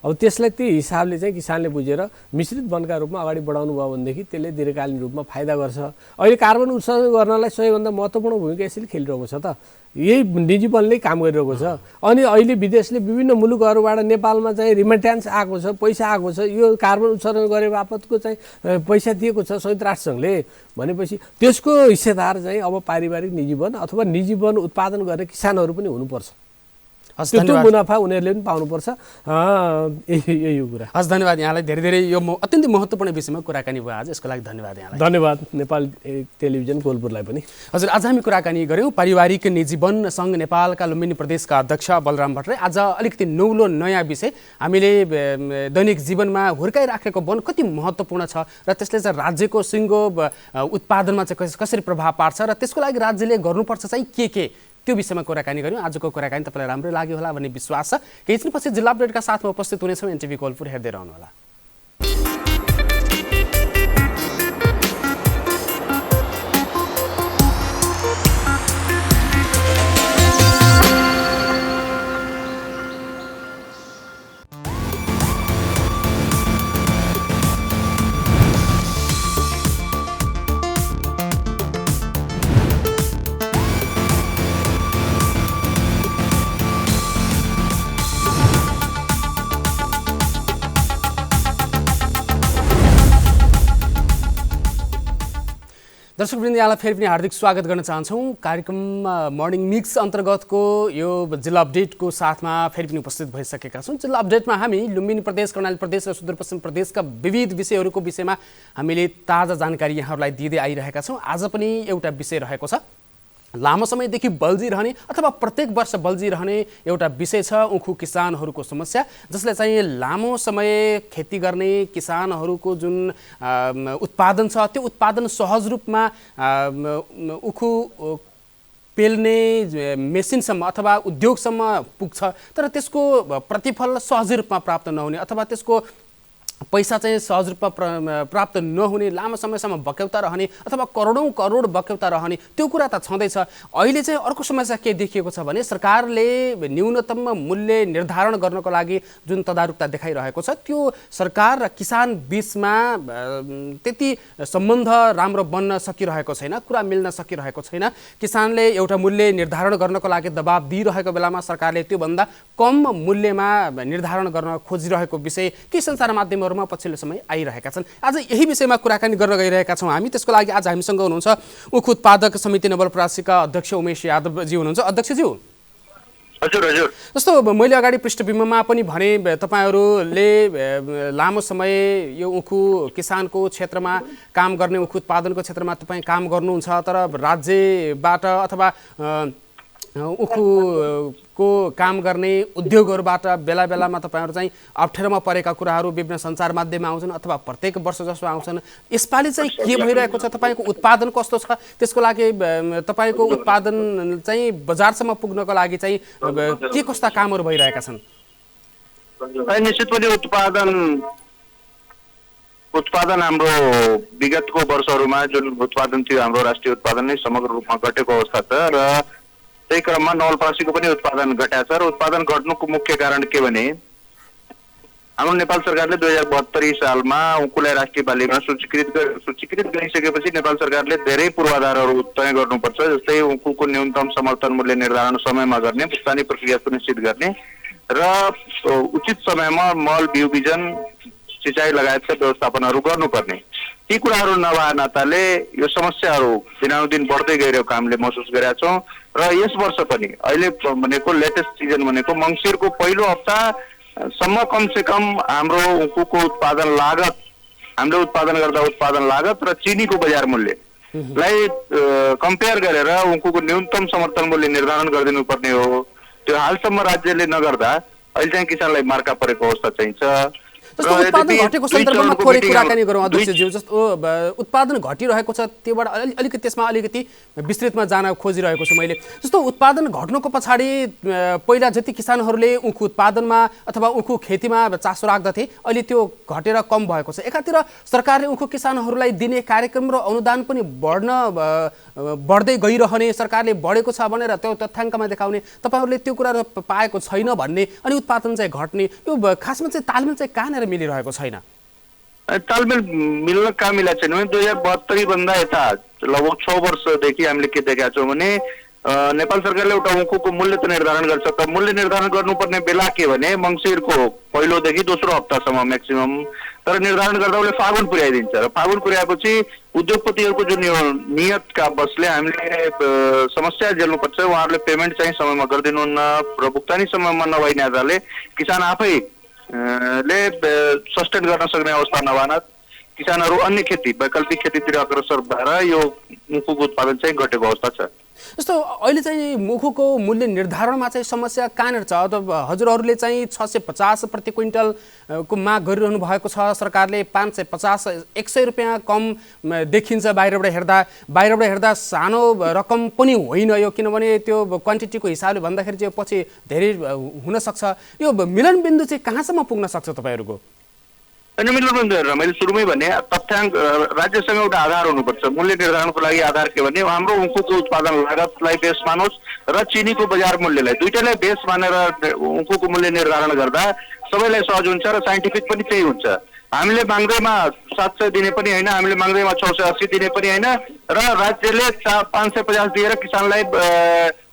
[SPEAKER 2] अब त्यसलाई त्यही हिसाबले चाहिँ किसानले बुझेर मिश्रित वनका रूपमा अगाडि बढाउनु भयो भनेदेखि त्यसले दीर्घकालीन रूपमा फाइदा गर्छ। अहिले कार्बन उत्सर्जन गर्नलाई सबैभन्दा महत्त्वपूर्ण भूमिका यसले खेलिरहेको छ त यही निजी वनले काम गरिरहेको छ। अनि अहिले विदेशले विभिन्न मुलुकहरूबाट नेपालमा चाहिँ रिमिट्यान्स आएको छ, पैसा आएको छ, यो कार्बन उत्सर्जन गरे बापतको चाहिँ पैसा दिएको छ संयुक्त राष्ट्रसङ्घले भनेपछि त्यसको हिस्सेदार चाहिँ अब पारिवारिक निजी वन अथवा निजी वन उत्पादन गर्ने किसानहरू पनि हुनुपर्छ। त्यो मुनाफा उनीहरूले पनि पाउनुपर्छ। यही हो कुरा।
[SPEAKER 1] हस्, धन्यवाद यहाँलाई। धेरै यो अत्यन्तै महत्त्वपूर्ण विषयमा कुराकानी भयो आज, यसको लागि धन्यवाद यहाँलाई।
[SPEAKER 2] धन्यवाद नेपाल टेलिभिजन कोलपुरलाई पनि।
[SPEAKER 1] हजुर, आज हामी कुराकानी गऱ्यौँ पारिवारिक निजी वन सङ्घ नेपालका लुम्बिनी प्रदेशका अध्यक्ष बलराम भट्टराई। आज अलिकति नौलो नयाँ विषय, हामीले दैनिक जीवनमा हुर्काइराखेको वन कति महत्त्वपूर्ण छ र त्यसले चाहिँ राज्यको सिङ्गो उत्पादनमा चाहिँ कसरी प्रभाव पार्छ र त्यसको लागि राज्यले गर्नुपर्छ चाहिँ के त्यो विषयमा कुराकानी गऱ्यौँ। आजको कुराकानी तपाईँलाई राम्रै लाग्यो होला भन्ने विश्वास छ। केही क्षणपछि जिल्ला अपडेटका साथमा उपस्थित हुनेछौँ। एनटिभी कोलपुर हेर्दै रहनुहोला। दर्शकवृन्द, यहाँलाई फेरि पनि हार्दिक स्वागत गर्न चाहन्छौँ। कार्यक्रम मर्निङ मिक्स अन्तर्गतको यो जिल्ला अपडेटको साथमा फेरि पनि उपस्थित भइसकेका छौँ। जिल्ला अपडेटमा हामी लुम्बिनी प्रदेश, कर्णाली प्रदेश र सुदूरपश्चिम प्रदेशका विविध विषयहरूको विषयमा हामीले ताजा जानकारी यहाँहरूलाई दिँदै आइरहेका छौँ। आज पनि एउटा विषय रहेको छ, लामो समयदेखि बल्झिरहने अथवा प्रत्येक वर्ष बल्झिरहने एउटा विषय छ उखु किसानहरूको समस्या, जसले चाहिँ लामो समय खेती गर्ने किसानहरूको जुन उत्पादन छ त्यो उत्पादन सहज रूपमा उखु पेल्ने मेसिनसम्म अथवा उद्योगसम्म पुग्छ, तर त्यसको प्रतिफल सहज रूपमा प्राप्त नहुने अथवा त्यसको पैसा चाहिँ सहज रूपमा प्राप्त नहुने, लामो समयसम्म बक्यौता रहने अथवा करोडौँ करोड बक्यौता रहने, त्यो कुरा त छँदैछ। अहिले चाहिँ अर्को समस्या के देखिएको छ भने सरकारले न्यूनतम मूल्य निर्धारण गर्नको लागि जुन तदारुकता देखाइरहेको छ त्यो सरकार र किसान बीचमा त्यति सम्बन्ध राम्रो बन्न सकिरहेको छैन, कुरा मिल्न सकिरहेको छैन। किसानले एउटा मूल्य निर्धारण गर्नको लागि दबाब दिइरहेको बेलामा सरकारले त्योभन्दा कम मूल्यमा निर्धारण गर्न खोजिरहेको विषय के सञ्चार माध्यमहरूमा पछिल्लो समय आइरहेका छन्। आज यही विषयमा कुराकानी गर्न गइरहेका छौँ हामी। त्यसको लागि आज हामीसँग हुनुहुन्छ उखु उत्पादक समिति नवलपरासीका अध्यक्ष उमेश यादवजी हुनुहुन्छ। अध्यक्षज्यू,
[SPEAKER 3] हजुर हजुर,
[SPEAKER 1] जस्तो मैले अगाडि पृष्ठभूमिमा पनि भने तपाईँहरूले लामो समय यो उखु किसानको क्षेत्रमा काम गर्ने, उखु उत्पादनको क्षेत्रमा तपाईँ काम गर्नुहुन्छ, तर राज्यबाट अथवा उखुको काम गर्ने उद्योगहरूबाट बेला बेलामा तपाईँहरू चाहिँ अप्ठ्यारोमा परेका कुराहरू विभिन्न सञ्चार माध्यममा आउँछन् अथवा प्रत्येक वर्ष जसो आउँछन्। यसपालि चाहिँ के भइरहेको छ, तपाईँको उत्पादन कस्तो छ, त्यसको लागि तपाईँको उत्पादन चाहिँ बजारसम्म पुग्नको लागि चाहिँ के कस्ता कामहरू भइरहेका छन्?
[SPEAKER 3] निश्चित पनि उत्पादन हाम्रो विगतको वर्षहरूमा जुन उत्पादन थियो हाम्रो राष्ट्रिय उत्पादन नै समग्र रूपमा घटेको अवस्था छ र त्यही क्रममा नवलपरासीको पनि उत्पादन घटेको छ। र उत्पादन घट्नुको मुख्य कारण के भने हाम्रो नेपाल सरकारले 2072 सालमा उखुलाई राष्ट्रिय बालीमा सूचीकृत गरिसकेपछि नेपाल सरकारले धेरै पूर्वाधारहरू तय गर्नुपर्छ, जस्तै उखुको न्यूनतम समर्थन मूल्य निर्धारण समयमा गर्ने, भुक्तानी प्रक्रिया सुनिश्चित गर्ने र उचित समयमा मल बिउ बिजन सिँचाइ लगायतका व्यवस्थापनहरू गर्नुपर्ने। ती कुराहरू नभए नाताले यो समस्याहरू दिनानुदिन बढ्दै गइरहेको हामीले महसुस गरेका छौँ। र यस वर्ष पनि अहिले भनेको लेटेस्ट सिजन भनेको मङ्सिरको पहिलो हप्तासम्म कमसे कम हाम्रो उखुको उत्पादन लागत, हामीले उत्पादन गर्दा उत्पादन लागत र चिनीको बजार मूल्यलाई कम्पेयर गरेर उखुको न्यूनतम समर्थन मूल्य निर्धारण गरिदिनु पर्ने हो। त्यो हालसम्म राज्यले नगर्दा अहिले चाहिँ किसानलाई मार्का परेको अवस्था चाहिँ छ।
[SPEAKER 1] जस्तो उत्पादन घटेको सन्दर्भमा थोरै कुराकानी गरौँ अध्यक्षज्यू। जस्तो उत्पादन घटिरहेको छ त्योबाट अलिकति त्यसमा अलिकति विस्तृतमा जान खोजिरहेको छु मैले। जस्तो उत्पादन घट्नुको पछाडि पहिला जति किसानहरूले उखु उत्पादनमा अथवा उखु खेतीमा चासो राख्दथे अहिले त्यो घटेर कम भएको छ। एकातिर सरकारले उखु किसानहरूलाई दिने कार्यक्रम र अनुदान पनि बढ्दै गइरहने, सरकारले बढेको छ भनेर त्यो तथ्याङ्कमा देखाउने, तपाईँहरूले त्यो कुरा पाएको छैन भन्ने, अनि उत्पादन चाहिँ घट्ने, यो खासमा चाहिँ तालमेल चाहिँ कहाँनिर मिलिरहेको छैन?
[SPEAKER 3] तालमेल मिल्न कहाँ मिलेको छैन भने 2072 भन्दा यता लगभग 6 वर्षदेखि हामीले के देखेका छौँ भने नेपाल सरकारले एउटा उखुको मूल्य त निर्धारण गर्छ, तर मूल्य निर्धारण गर्नुपर्ने बेला के भने मङ्सिरको पहिलोदेखि दोस्रो हप्तासम्म म्याक्सिमम, तर निर्धारण गर्दा उसले फागुन पुर्याइदिन्छ र फागुन पुर्याएपछि उद्योगपतिहरूको जुन यो नियतका बसले हामीले समस्या झेल्नुपर्छ। उहाँहरूले पेमेन्ट चाहिँ समयमा गरिदिनुहुन्न र भुक्तानी समयमा नभइनाले किसान आफै ले सस्टेन गर्न सक्ने अवस्था नभएन किसानहरू अन्य खेती वैकल्पिक खेतीतिर अग्रसर भएर यो उखुको उत्पादन चाहिँ घटेको अवस्था छ।
[SPEAKER 1] जस्तो अहिले चाहिँ उखुको मूल्य निर्धारणमा चाहिँ समस्या कहाँनिर छ? हजुरहरूले चाहिँ 650 प्रति क्विन्टलको माग गरिरहनु भएको छ, सरकारले 550-100 रुपियाँ कम देखिन्छ बाहिरबाट हेर्दा सानो रकम पनि होइन यो, किनभने त्यो क्वान्टिटीको हिसाबले भन्दाखेरि चाहिँ पछि धेरै हुनसक्छ। यो मिलनबिन्दु चाहिँ कहाँसम्म पुग्न सक्छ तपाईँहरूको?
[SPEAKER 3] मिलनबिन्दु मैले सुरुमै भने तथ्याङ्क राज्यसँग एउटा आधार हुनुपर्छ। मूल्य निर्धारणको लागि आधार के भने हाम्रो उखुको उत्पादन लागतलाई बेस मानोस् र चिनीको बजार मूल्यलाई, दुईटैलाई बेस मानेर उखुको मूल्य निर्धारण गर्दा सबैलाई सहज हुन्छ र साइन्टिफिक पनि त्यही हुन्छ। हामीले माग्दैमा 700 दिने पनि होइन, हामीले माग्दैमा 680 दिने पनि होइन र राज्यले 550 दिएर किसानलाई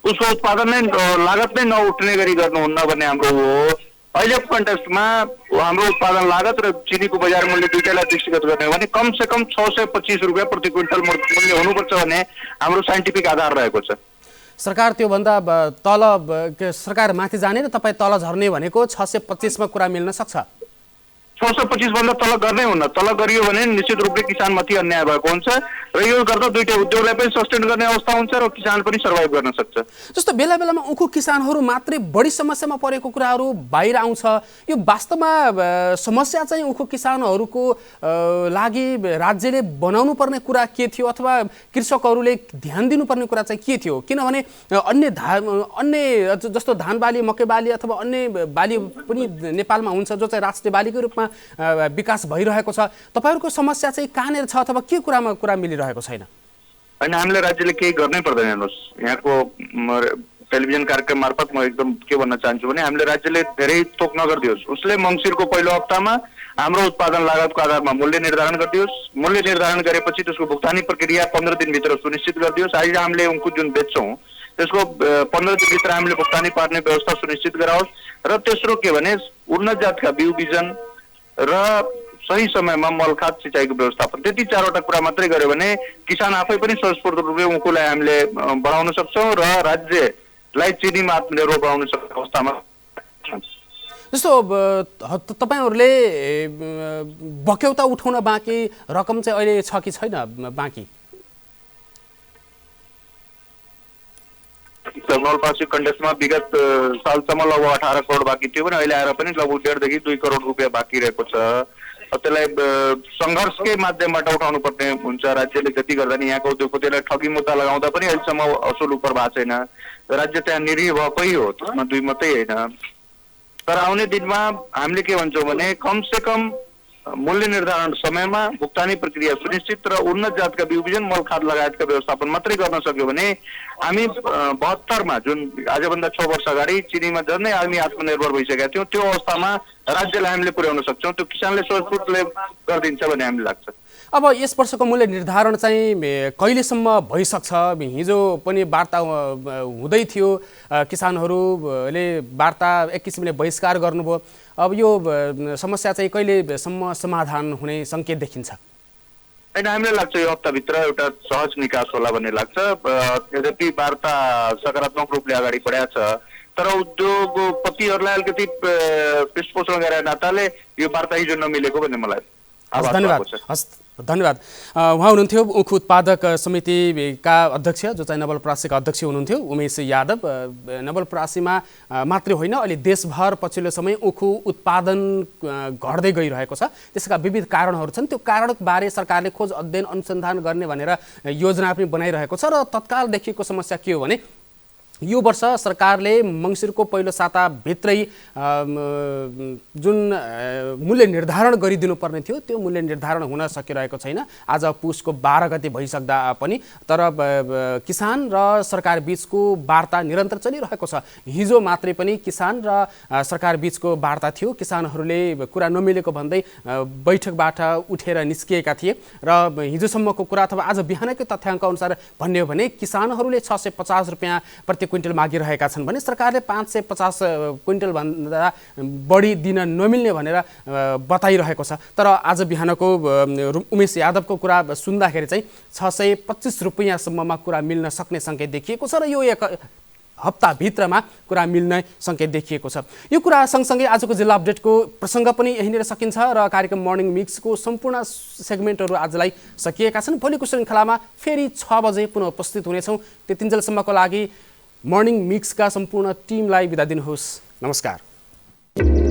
[SPEAKER 3] उसको उत्पादन नै लागत नै नउठ्ने गरी गर्नुहुन्न भन्ने हाम्रो हो। अहिलेको कन्टेक्स्टमा हाम्रो उत्पादन लागत र चिनीको बजार मूल्य दुईटैलाई दृष्टिगत गर्ने हो भने कमसेकम 625 रुपियाँ प्रति क्विन्टल मूल्य हुनुपर्छ भन्ने हाम्रो साइन्टिफिक आधार रहेको छ।
[SPEAKER 1] सरकार त्योभन्दा तल सरकार माथि जाने र तपाईँ तल झर्ने भनेको 625 मा कुरा मिल्न सक्छ।
[SPEAKER 3] 625 भन्दा तल गर्नै हुन्न। तल गरियो भने निश्चित रूपले किसानमाथि अन्याय भएको हुन्छ र यो गर्दा दुईटै उद्योगलाई पनि सस्टेन गर्ने अवस्था हुन्छ र किसान पनि सर्भाइभ गर्न सक्छ।
[SPEAKER 1] जस्तो बेला बेलामा उखु किसानहरू मात्रै बढी समस्यामा परेको कुराहरू बाहिर आउँछ। यो वास्तवमा समस्या चाहिँ उखु किसानहरूको लागि राज्यले बनाउनु पर्ने कुरा के थियो अथवा कृषकहरूले ध्यान दिनुपर्ने कुरा चाहिँ के थियो? किनभने अन्य जस्तो धान बाली, मकै बाली अथवा अन्य बाली पनि नेपालमा हुन्छ जो चाहिँ राष्ट्रिय बालीको रूपमा विकास भइरहेको छ। तपाईहरुको समस्या चाहिँ कहाँनिर छ अथवा के कुरामा कुरा मिलिरहेको छैन?
[SPEAKER 3] हैन, हामीले राज्यले केही गर्नै पर्दैन। हेर्नुहोस्, यहाँको टेलिभिजन कार्यक्रम मार्फत म एकदम के भन्न चाहन्छु भने हामीले राज्यले धेरै तोक नगरिदियोस्। उसले मङ्सिरको पहिलो हप्तामा हाम्रो उत्पादन लागतको आधारमा मूल्य निर्धारण गरिदियोस्। मूल्य निर्धारण गरेपछि त्यसको भुक्तानी प्रक्रिया 15 दिनभित्र सुनिश्चित गरिदियोस्। आज हामीले उनको जुन बेच्छौँ त्यसको 15 दिनभित्र हामीले भुक्तानी पार्ने व्यवस्था सुनिश्चित गराओस्। र तेस्रो के भने उन्नत जातका बिउ बिजन र सही समयमा मलखाद सिँचाइको व्यवस्थापन, त्यति चारवटा कुरा मात्रै गर्यो भने किसान आफै पनि स्वस्फूर्त रूपले उखुलाई हामीले बढाउन सक्छौँ र राज्यलाई चिनीमा आत्मनिर्भर बनाउन सक्ने अवस्थामा।
[SPEAKER 1] जस्तो तपाईहरुले बक्यौता उठाउन बाँकी रकम चाहिँ अहिले छ कि छैन बाँकी?
[SPEAKER 3] नवलपरासी कन्टेस्टमा विगत सालसम्म लगभग 18 करोड बाँकी थियो भने अहिले आएर पनि लगभग 1.5 देखि 2 करोड रुपियाँ बाँकी रहेको छ। त्यसलाई सङ्घर्षकै माध्यमबाट उठाउनु पर्ने हुन्छ। राज्यले जति गर्दा नि यहाँको उद्योगपतिलाई ठगी मुद्दा लगाउँदा पनि अहिलेसम्म असुल उपर भएको छैन। राज्य त्यहाँ निरीह भएकै हो, त्यसमा दुई मात्रै होइन। तर आउने दिनमा हामीले के भन्छौँ भने कमसे कम मूल्य निर्धारण समयमा भुक्तानी प्रक्रिया सुनिश्चित र उन्नत जातका बिउ बिजन मलखाद लगायतका व्यवस्थापन मात्रै गर्न सक्यो भने हामी 72 मा जुन आजभन्दा 6 वर्ष अगाडि चिनीमा झन्नै हामी आत्मनिर्भर भइसकेका थियौँ, त्यो अवस्थामा राज्यलाई हामीले पुर्याउन सक्छौँ। त्यो किसानले स्वस्फूर्तले गरिदिन्छ भन्ने हामीलाई लाग्छ।
[SPEAKER 1] अब यस वर्षको मूल्य निर्धारण चाहिँ कहिलेसम्म भइसक्छ? हिजो पनि वार्ता हुँदै थियो, किसानहरूले वार्ता एक किसिमले बहिष्कार गर्नुभयो। अब यो समस्या चाहिँ कहिलेसम्म समाधान हुने सङ्केत देखिन्छ?
[SPEAKER 3] होइन, हामीलाई लाग्छ यो हप्ताभित्र एउटा सहज निकास होला भन्ने लाग्छ। यद्यपि वार्ता सकारात्मक रूपले अगाडि बढाएको छ, तर उद्योगपतिहरूलाई अलिकति पृष्ठपोषण गरेर नाताले यो वार्ता हिजो नमिलेको भन्ने मलाई
[SPEAKER 1] धन्यवाद। उहाँ हुनुहुन्थ्यो उखु उत्पादक समितिका अध्यक्ष जो चाहिँ नवलपरासीका अध्यक्ष हुनुहुन्थ्यो उमेश यादव। नवलपरासीमा मात्रै होइन, अहिले देशभर पछिल्लो समय उखु उत्पादन घट्दै गइरहेको छ। त्यसका विविध कारणहरू छन्। त्यो कारणबारे सरकारले खोज अध्ययन अनुसन्धान गर्ने भनेर योजना पनि बनाइरहेको छ र तत्काल देखिएको समस्या के हो भने यो वर्ष सरकारले मङ्सिरको पहिलो साताभित्रै जुन मूल्य निर्धारण गरिदिनु पर्ने थियो त्यो मूल्य निर्धारण हुन सकिरहेको छैन। आज पुसको 12 गते भइसक्दा पनि तर किसान र सरकार बीचको वार्ता निरन्तर चलिरहेको छ। हिजो मात्रै पनि किसान र सरकार बीचको वार्ता थियो। किसानहरूले कुरा नमिलेको भन्दै बैठकबाट उठेर निस्किएका थिए र हिजोसम्मको कुरा अथवा आज बिहानकै तथ्याङ्क अनुसार भन्ने हो भने किसानहरूले 650 रुपियाँ प्रति क्विन्टल मागिरहेका छन् भने सरकारले 550 क्विन्टल भन्दा बढी दिन नमिल्ने भनेर बताइरहेको छ। तर आज बिहानको उमेश यादवको कुरा सुन्दाखेरि चाहिँ 625 रुपियाँसम्ममा कुरा मिल्न सक्ने सङ्केत देखिएको छ र यो एक हप्ताभित्रमा कुरा मिल्ने सङ्केत देखिएको छ। यो कुरा सँगसँगै आजको जिल्ला अपडेटको प्रसङ्ग पनि यहीँनिर सकिन्छ र कार्यक्रम मर्निङ मिक्सको सम्पूर्ण सेगमेन्टहरू आजलाई सकिएका छन्। भोलिको श्रृङ्खलामा फेरि 6 बजे पुनः उपस्थित हुनेछौँ। त्यतिन्जेलसम्मको लागि मर्निङ मिक्सका सम्पूर्ण टिमलाई बिदा दिनुहोस्। नमस्कार।